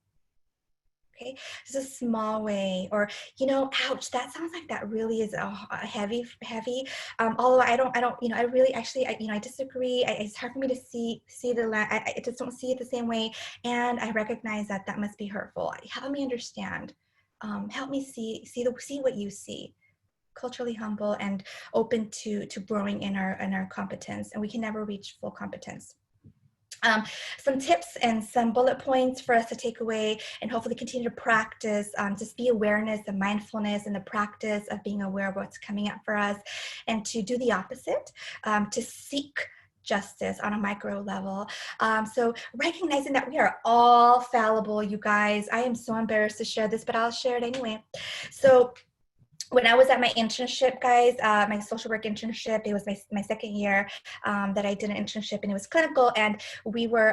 Okay, just a small way, or ouch, that sounds like that really is a heavy. Although I really actually I disagree. It's hard for me to see I just don't see it the same way, and I recognize that must be hurtful. Help me understand. Help me see what you see. Culturally humble and open to growing in our competence, and we can never reach full competence. Some tips and some bullet points for us to take away and hopefully continue to practice, just be awareness and mindfulness and the practice of being aware of what's coming up for us, and to do the opposite, to seek justice on a micro level. So recognizing that we are all fallible, you guys. I am so embarrassed to share this, but I'll share it anyway. So when I was at my internship, guys, my social work internship, it was my second year that I did an internship, and it was clinical. And we were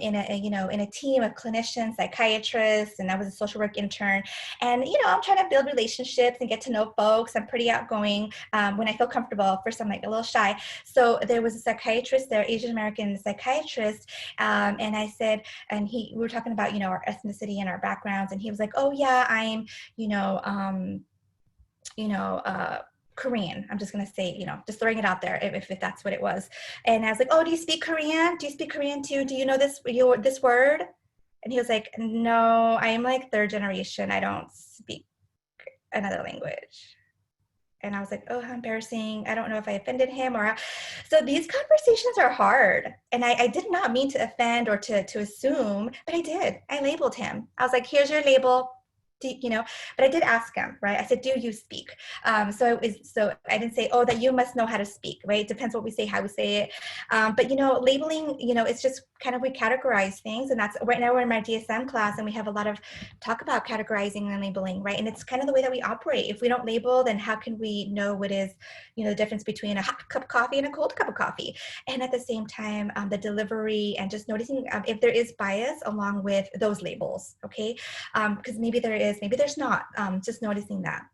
in a team of clinicians, psychiatrists, and I was a social work intern. And I'm trying to build relationships and get to know folks. I'm pretty outgoing when I feel comfortable. First, I'm like a little shy. So there was a psychiatrist there, Asian American psychiatrist, and I said, and we were talking about our ethnicity and our backgrounds, and he was like, oh yeah, I'm Korean. I'm just going to say, just throwing it out there if that's what it was. And I was like, oh, do you speak Korean? Do you speak Korean too? Do you know this word? And he was like, no, I am like third generation. I don't speak another language. And I was like, oh, how embarrassing. I don't know if I offended him so these conversations are hard. And I did not mean to offend or to assume, but I did. I labeled him. I was like, here's your label. But I did ask him, right? I said, do you speak? So I didn't say, oh, that you must know how to speak, right? It depends what we say, how we say it. But labeling, it's just kind of, we categorize things, and that's right now we're in my DSM class, and we have a lot of talk about categorizing and labeling, right? And it's kind of the way that we operate. If we don't label, then how can we know what is, the difference between a hot cup of coffee and a cold cup of coffee? And at the same time, the delivery, and just noticing if there is bias along with those labels, okay? Because maybe there is, maybe there's not, just noticing that.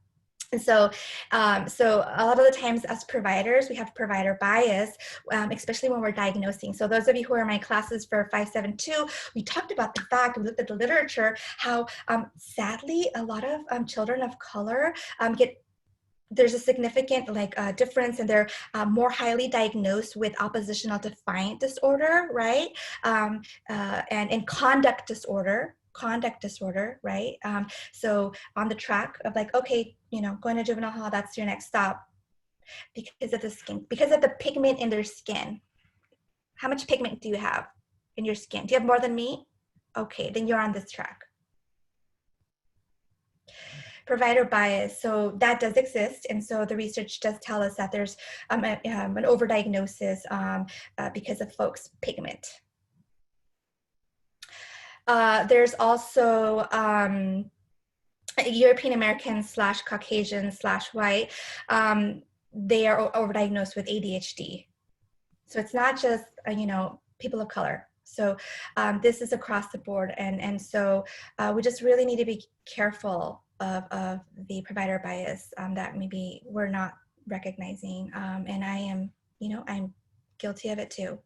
And so a lot of the times as providers, we have provider bias, especially when we're diagnosing. So those of you who are in my classes for 572, we talked about the fact, we looked at the literature, how sadly, a lot of children of color there's a significant difference, and they're more highly diagnosed with oppositional defiant disorder, right? And conduct disorder, right? So on the track of okay, going to juvenile hall, that's your next stop, because of the skin, because of the pigment in their skin. How much pigment do you have in your skin? Do you have more than me? Okay, then you're on this track. Provider bias, so that does exist, and so the research does tell us that there's an overdiagnosis because of folks' pigment. There's also European American / Caucasian / white. They are overdiagnosed with ADHD. So it's not just people of color. So this is across the board, and so we just really need to be careful of the provider bias that maybe we're not recognizing, and I am, I'm guilty of it too.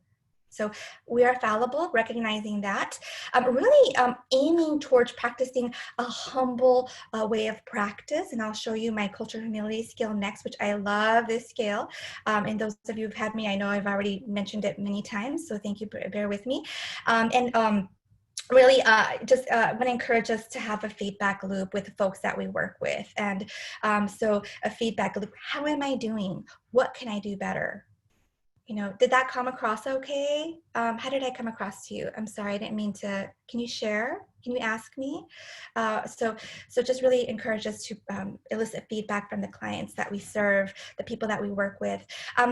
So we are fallible, recognizing that, really aiming towards practicing a humble way of practice. And I'll show you my cultural humility scale next, which I love this scale. And those of you who've had me, I know I've already mentioned it many times, so thank you, bear with me. Really just want to encourage us to have a feedback loop with the folks that we work with. And so a feedback loop, how am I doing? What can I do better? Did that come across okay? How did I come across to you? I'm sorry, I didn't mean to. Can you share? Can you ask me? So just really encourage us to elicit feedback from the clients that we serve, the people that we work with.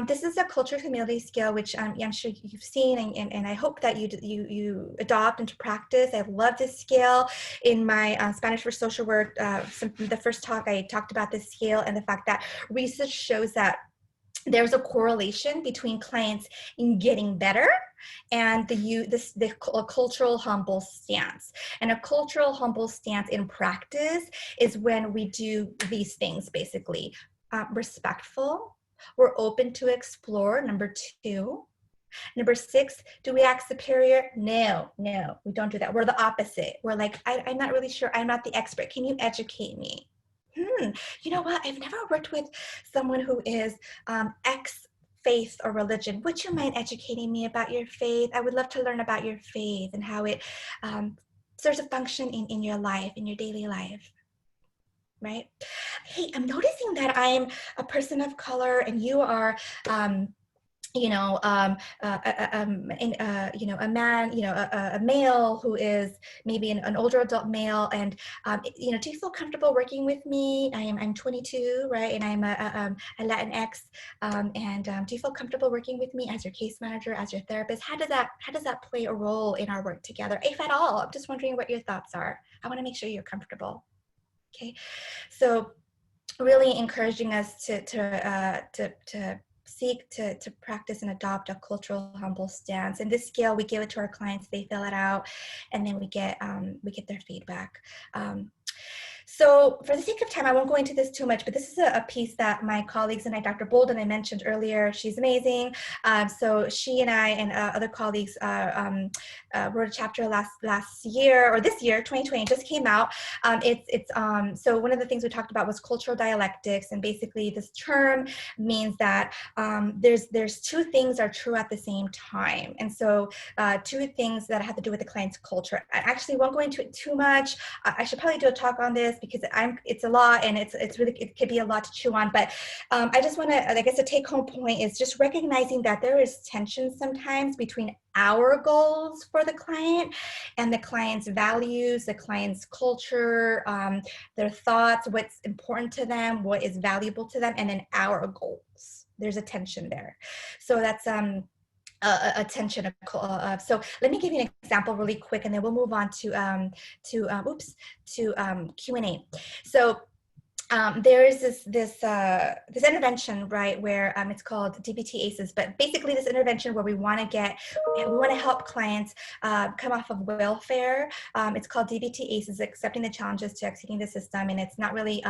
This is a cultural humility scale, which I'm sure you've seen, and I hope that you adopt into practice. I love this scale. In my Spanish for Social Work, the first talk, I talked about this scale and the fact that research shows that there's a correlation between clients in getting better and the cultural humble stance. And a cultural humble stance in practice is when we do these things, basically. Respectful, we're open to explore, number 2. Number 6, do we act superior? No, we don't do that. We're the opposite. We're like, I'm not really sure. I'm not the expert. Can you educate me? You know what? I've never worked with someone who is X faith or religion. Would you mind educating me about your faith? I would love to learn about your faith and how it serves a function in your life, in your daily life, right? Hey, I'm noticing that I'm a person of color and you are a man, a male who is maybe an older adult male, and do you feel comfortable working with me? I'm 22, right, and I'm a Latinx, and do you feel comfortable working with me as your case manager, as your therapist? How does that play a role in our work together, if at all? I'm just wondering what your thoughts are. I want to make sure you're comfortable. Okay, so really encouraging us to seek to practice and adopt a cultural humble stance. In this scale, we give it to our clients, they fill it out, and then we get their feedback. So for the sake of time, I won't go into this too much, but this is a piece that my colleagues and I, Dr. Bolden, I mentioned earlier, she's amazing. So she and I and other colleagues wrote a chapter last year, or this year, 2020, just came out. So one of the things we talked about was cultural dialectics, and basically this term means that there's two things are true at the same time. And so two things that have to do with the client's culture. I actually won't go into it too much. I should probably do a talk on this because it's a lot, and it's really, it could be a lot to chew on. But I just want to, I guess, the take home point is just recognizing that there is tension sometimes between our goals for the client and the client's values, the client's culture, their thoughts, what's important to them, what is valuable to them, and then our goals. There's a tension there. So that's attention. So let me give you an example really quick, and then we'll move on to Q&A. So there is this intervention, right, where it's called DBT ACEs, but basically this intervention where we want to help clients come off of welfare. It's called DBT ACEs, accepting the challenges to exceeding the system, and it's not really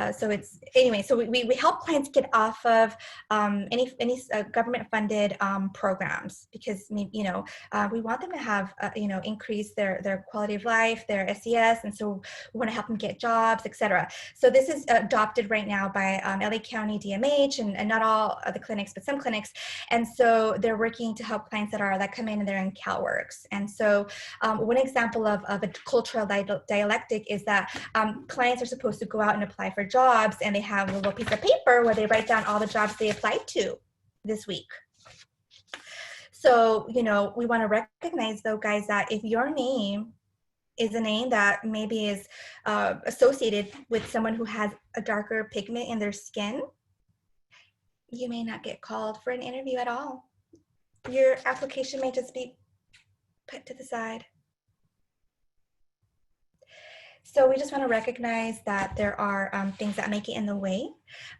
so we help clients get off of any government funded programs, because we want them to have increase their quality of life, their SES, and so we want to help them get jobs, etc. So this is adopted right now by LA County DMH and not all of the clinics, but some clinics. And so they're working to help clients that come in and they're in CalWorks. And so one example of a cultural dialectic is that clients are supposed to go out and apply for jobs, and they have a little piece of paper where they write down all the jobs they applied to this week. So, we want to recognize, though, guys, that if your name is a name that maybe is associated with someone who has a darker pigment in their skin, you may not get called for an interview at all. Your application may just be put to the side. So we just want to recognize that there are things that make it in the way.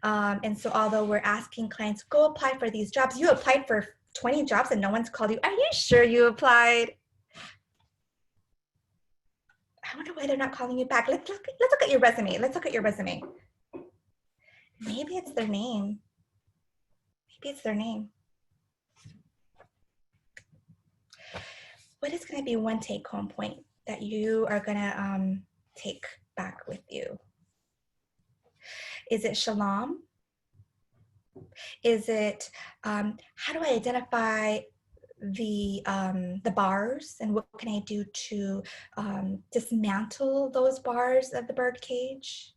And so although we're asking clients, go apply for these jobs, you applied for 20 jobs and no one's called you. Are you sure you applied? I wonder why they're not calling you back. Let's look at your resume. Let's look at your resume. Maybe it's their name. Maybe it's their name. What is going to be one take-home point that you are going to take back with you? Is it shalom? Is it how do I identify the bars, and what can I do to dismantle those bars of the bird cage?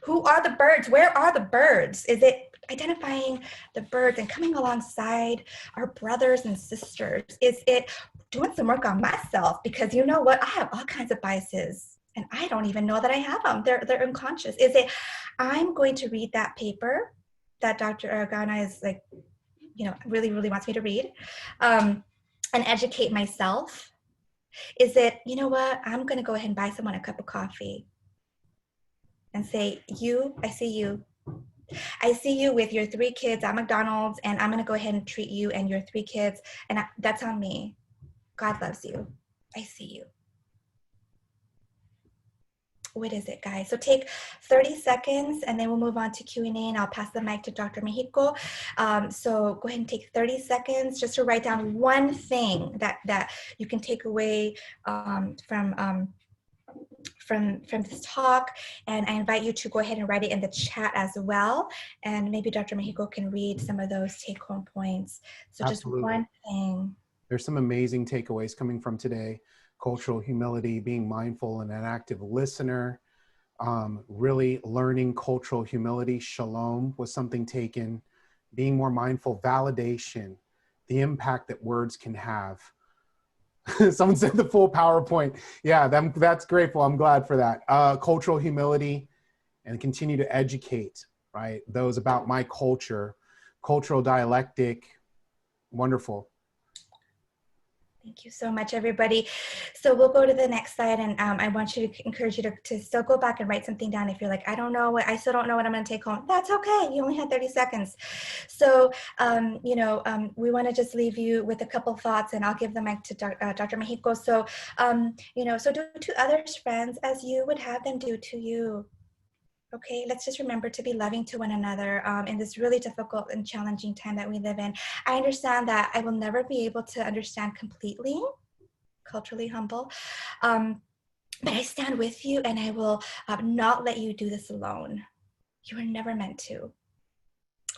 Who are the birds? Where are the birds? Is it identifying the birds and coming alongside our brothers and sisters? Is it doing some work on myself? Because you know what? I have all kinds of biases and I don't even know that I have them. They're unconscious. Is it, I'm going to read that paper that Dr. Aragona is really, really wants me to read and educate myself? Is it, you know what, I'm going to go ahead and buy someone a cup of coffee and say, I see you. I see you with your 3 kids at McDonald's, and I'm going to go ahead and treat you and your 3 kids. And that's on me. God loves you. I see you. What is it, guys? So take 30 seconds and then we'll move on to Q&A, and I'll pass the mic to Dr. Mexico. So go ahead and take 30 seconds just to write down one thing that you can take away from this talk. And I invite you to go ahead and write it in the chat as well. And maybe Dr. Mexico can read some of those take-home points. So Absolutely. Just one thing. There's some amazing takeaways coming from today. Cultural humility, being mindful and an active listener, really learning cultural humility. Shalom was something taken. Being more mindful, validation, the impact that words can have. Someone said the full PowerPoint. Yeah, that's grateful. I'm glad for that. Cultural humility, and continue to educate, right? Those about my culture, cultural dialectic, wonderful. Thank you so much, everybody. So we'll go to the next slide, and I want you to encourage you to still go back and write something down. If you're like, I still don't know what I'm going to take home. That's okay. You only had 30 seconds. So, we want to just leave you with a couple thoughts, and I'll give the mic to Dr. Mexico. So, so do to others, friends, as you would have them do to you. Okay, let's just remember to be loving to one another in this really difficult and challenging time that we live in. I understand that I will never be able to understand completely, culturally humble, but I stand with you, and I will not let you do this alone. You were never meant to.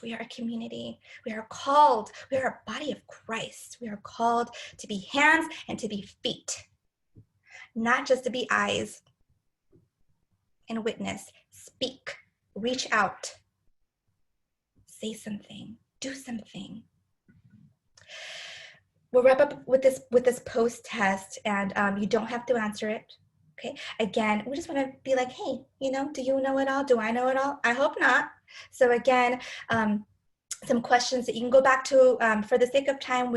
We are a community. We are called. We are a body of Christ. We are called to be hands and to be feet, not just to be eyes and witness. Speak, reach out, say something, do something. We'll wrap up with this post test, and you don't have to answer it. Okay. Again, we just want to be like, hey, do you know it all? Do I know it all? I hope not. So again, some questions that you can go back to. For the sake of time,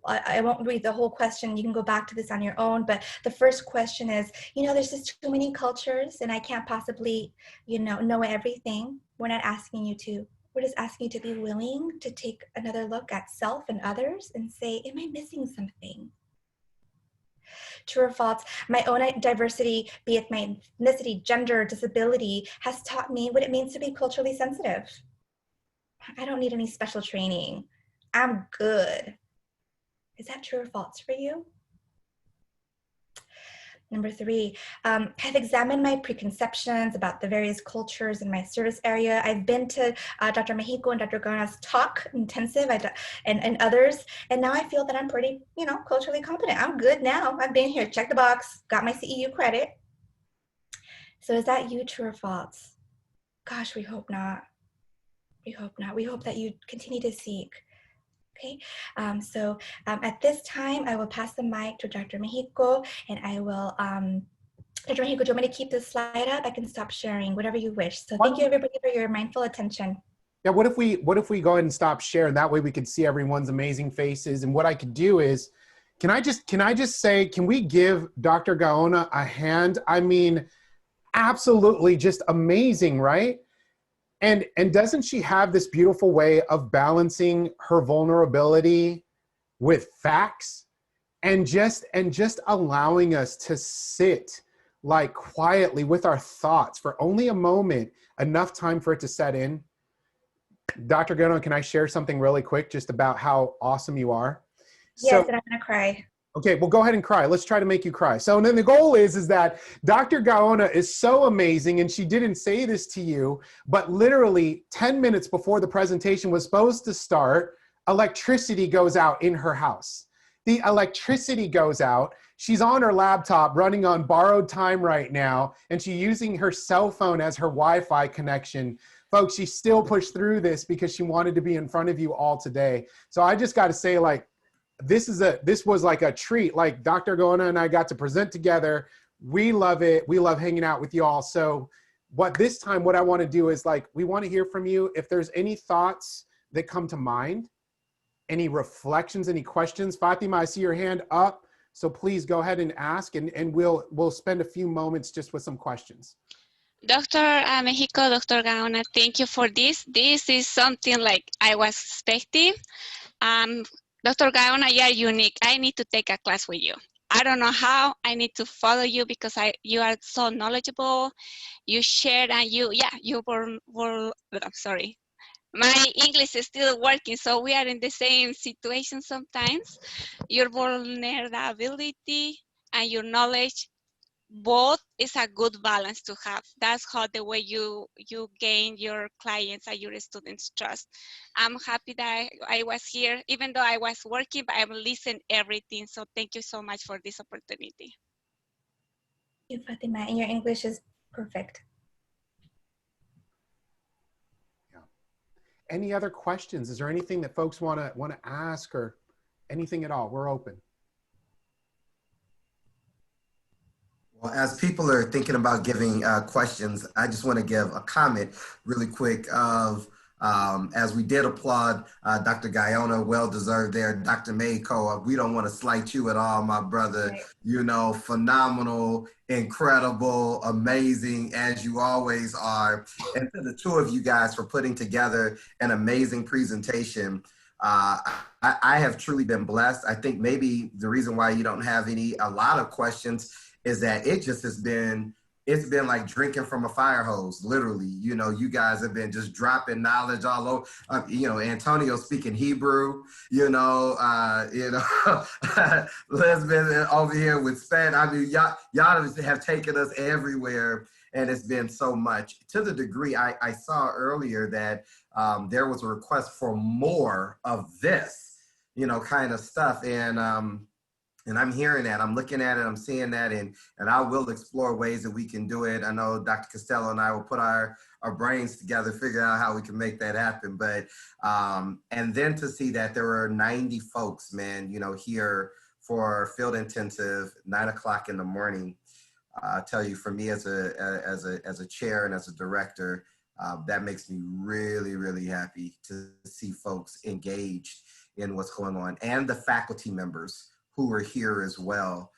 I won't read the whole question. You can go back to this on your own. But the first question is, there's just too many cultures, and I can't possibly, know everything. We're not asking you to. We're just asking you to be willing to take another look at self and others and say, am I missing something? True or false? My own diversity, be it my ethnicity, gender, disability, has taught me what it means to be culturally sensitive. I don't need any special training. I'm good. Is that true or false for you? Number 3, I've examined my preconceptions about the various cultures in my service area. I've been to Dr. Mexico and Dr. Garna's talk intensive and others, and now I feel that I'm pretty, culturally competent. I'm good now. I've been here, check the box, got my CEU credit. So is that you, true or false? Gosh, we hope not. We hope not. We hope that you continue to seek. Okay, so at this time, I will pass the mic to Dr. Mexico, and I will, Dr. Mexico, do you want me to keep this slide up? I can stop sharing, whatever you wish. So thank you, everybody, for your mindful attention. Yeah, what if we go ahead and stop sharing? That way we could see everyone's amazing faces. And what I could do is, can I just say, can we give Dr. Gaona a hand? I mean, absolutely just amazing, right? And doesn't she have this beautiful way of balancing her vulnerability with facts and just allowing us to sit like quietly with our thoughts for only a moment, enough time for it to set in? Dr. Gaona, can I share something really quick just about how awesome you are? Yes, and I'm gonna cry. Okay, well, go ahead and cry. Let's try to make you cry. So then the goal is that Dr. Gaona is so amazing, and she didn't say this to you, but literally 10 minutes before the presentation was supposed to start, electricity goes out in her house. The electricity goes out. She's on her laptop running on borrowed time right now, and she's using her cell phone as her Wi-Fi connection. Folks, she still pushed through this because she wanted to be in front of you all today. So I just got to say, like, this was like a treat. Like, Dr. Gaona and I got to present together. We love it. We love hanging out with y'all. So what I want to do is, like, we want to hear from you. If there's any thoughts that come to mind, any reflections, any questions. Fatima, I see your hand up. So please go ahead and ask, and we'll spend a few moments just with some questions. Dr. Mexico, Dr. Gaona, thank you for this. This is something like I was expecting. Dr. Gaona, you are unique. I need to take a class with you. I don't know how. I need to follow you because you are so knowledgeable. You shared and you were I'm sorry. My English is still working, so we are in the same situation sometimes. Your vulnerability and your knowledge, both is a good balance to have. That's how the way you gain your clients and your students' trust. I'm happy that I was here, even though I was working, but I've listened everything. So thank you so much for this opportunity. Thank you, Fatima, and your English is perfect. Yeah. Any other questions? Is there anything that folks want to ask, or anything at all? We're open. Well, as people are thinking about giving questions, I just want to give a comment really quick of As we did applaud Dr. Guyona, well deserved there. Dr. Mayko, we don't want to slight you at all, my brother. Right. You know, phenomenal, incredible, amazing, as you always are. And to the two of you guys for putting together an amazing presentation. I have truly been blessed. I think maybe the reason why you don't have a lot of questions is that it just has been, it's been like drinking from a fire hose, literally. You know, you guys have been just dropping knowledge all over. You know, Antonio speaking Hebrew, Lesbian over here with Spanish. I mean, y'all have taken us everywhere, and it's been so much. To the degree I saw earlier that there was a request for more of this, you know, kind of stuff. And I'm hearing that, I'm looking at it, I'm seeing that, and I will explore ways that we can do it. I know Dr. Costello and I will put our brains together, figure out how we can make that happen. But, and then to see that there were 90 folks, man, you know, here for field intensive, 9 o'clock in the morning. I tell you, for me as a chair and as a director, that makes me really, really happy to see folks engaged in what's going on, and the faculty members who are here as well.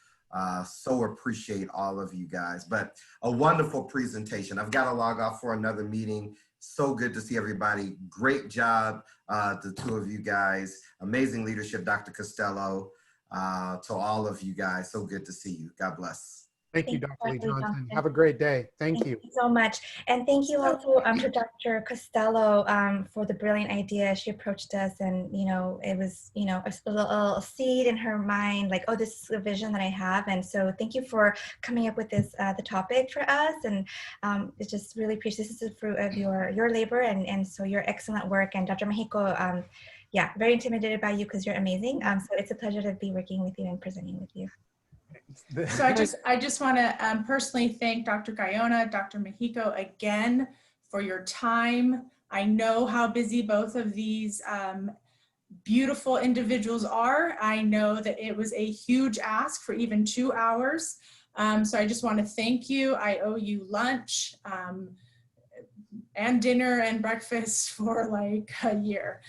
So appreciate all of you guys, but a wonderful presentation. I've got to log off for another meeting. So good to see everybody. Great job, the two of you guys. Amazing leadership, Dr. Costello, to all of you guys. So good to see you. God bless. Thank you, Dr. Lee Johnson. Have a great day. Thank you. Thank you so much. And thank you also to Dr. Costello for the brilliant idea. She approached us and, you know, it was, you know, a little seed in her mind, like, oh, this is a vision that I have. And so thank you for coming up with this, the topic for us. And it's just really appreciate, this is the fruit of your labor and so your excellent work. And Dr. Mexico, yeah, very intimidated by you because you're amazing. So it's a pleasure to be working with you and presenting with you. So I just want to personally thank Dr. Guyona, Dr. Mexico again for your time. I know how busy both of these beautiful individuals are. I know that it was a huge ask for even 2 hours. So I just want to thank you. I owe you lunch and dinner and breakfast for like a year.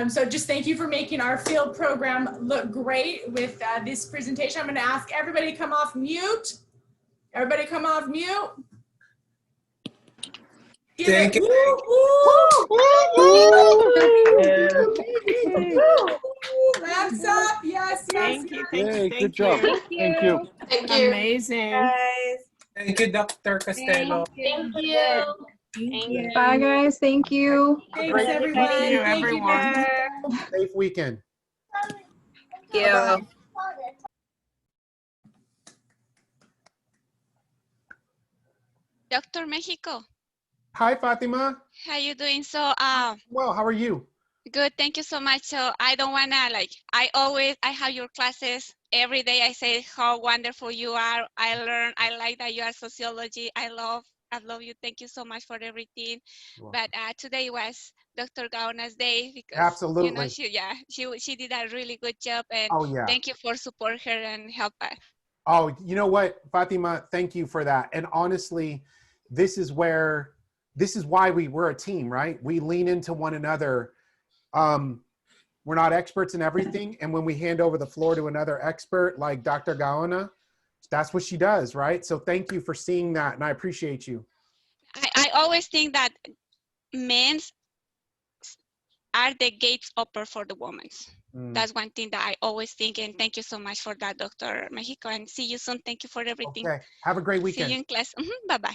So just thank you for making our field program look great with this presentation. I'm going to ask everybody to come off mute. Everybody come off mute. Thank you. Thumbs up. Yes, yes. Thank you. Thank you. Good job. Thank you. Thank you. Amazing. Guys. Thank you, Dr. Costello. Thank you. Thank you. Bye, guys. Thank you. Thanks, everyone. Thank you, everyone. Safe weekend. Thank you. Dr. Mexico, Hi, Fatima. how you doing? So, Well, how are you? good, thank you so much. So I don't wanna I have your classes every day. I say how wonderful you are. I learn, I like that you are sociology. I love you. Thank you so much for everything. But today was Dr. Gauna's day because Absolutely. you know she did a really good job, and Oh, yeah. thank you for support her and help her. Oh, you know what, Fatima, thank you for that. And honestly, this is why we're a team, right? We lean into one another. We're not experts in everything. And when we hand over the floor to another expert like Dr. Gaona, that's what she does, right? So thank you for seeing that. And I appreciate you. I always think that men's are the gates open for the women's. That's one thing that I always think, and thank you so much for that, Dr. Mexico, and see you soon. Thank you for everything. Okay, have a great weekend. See you in class. Bye-bye.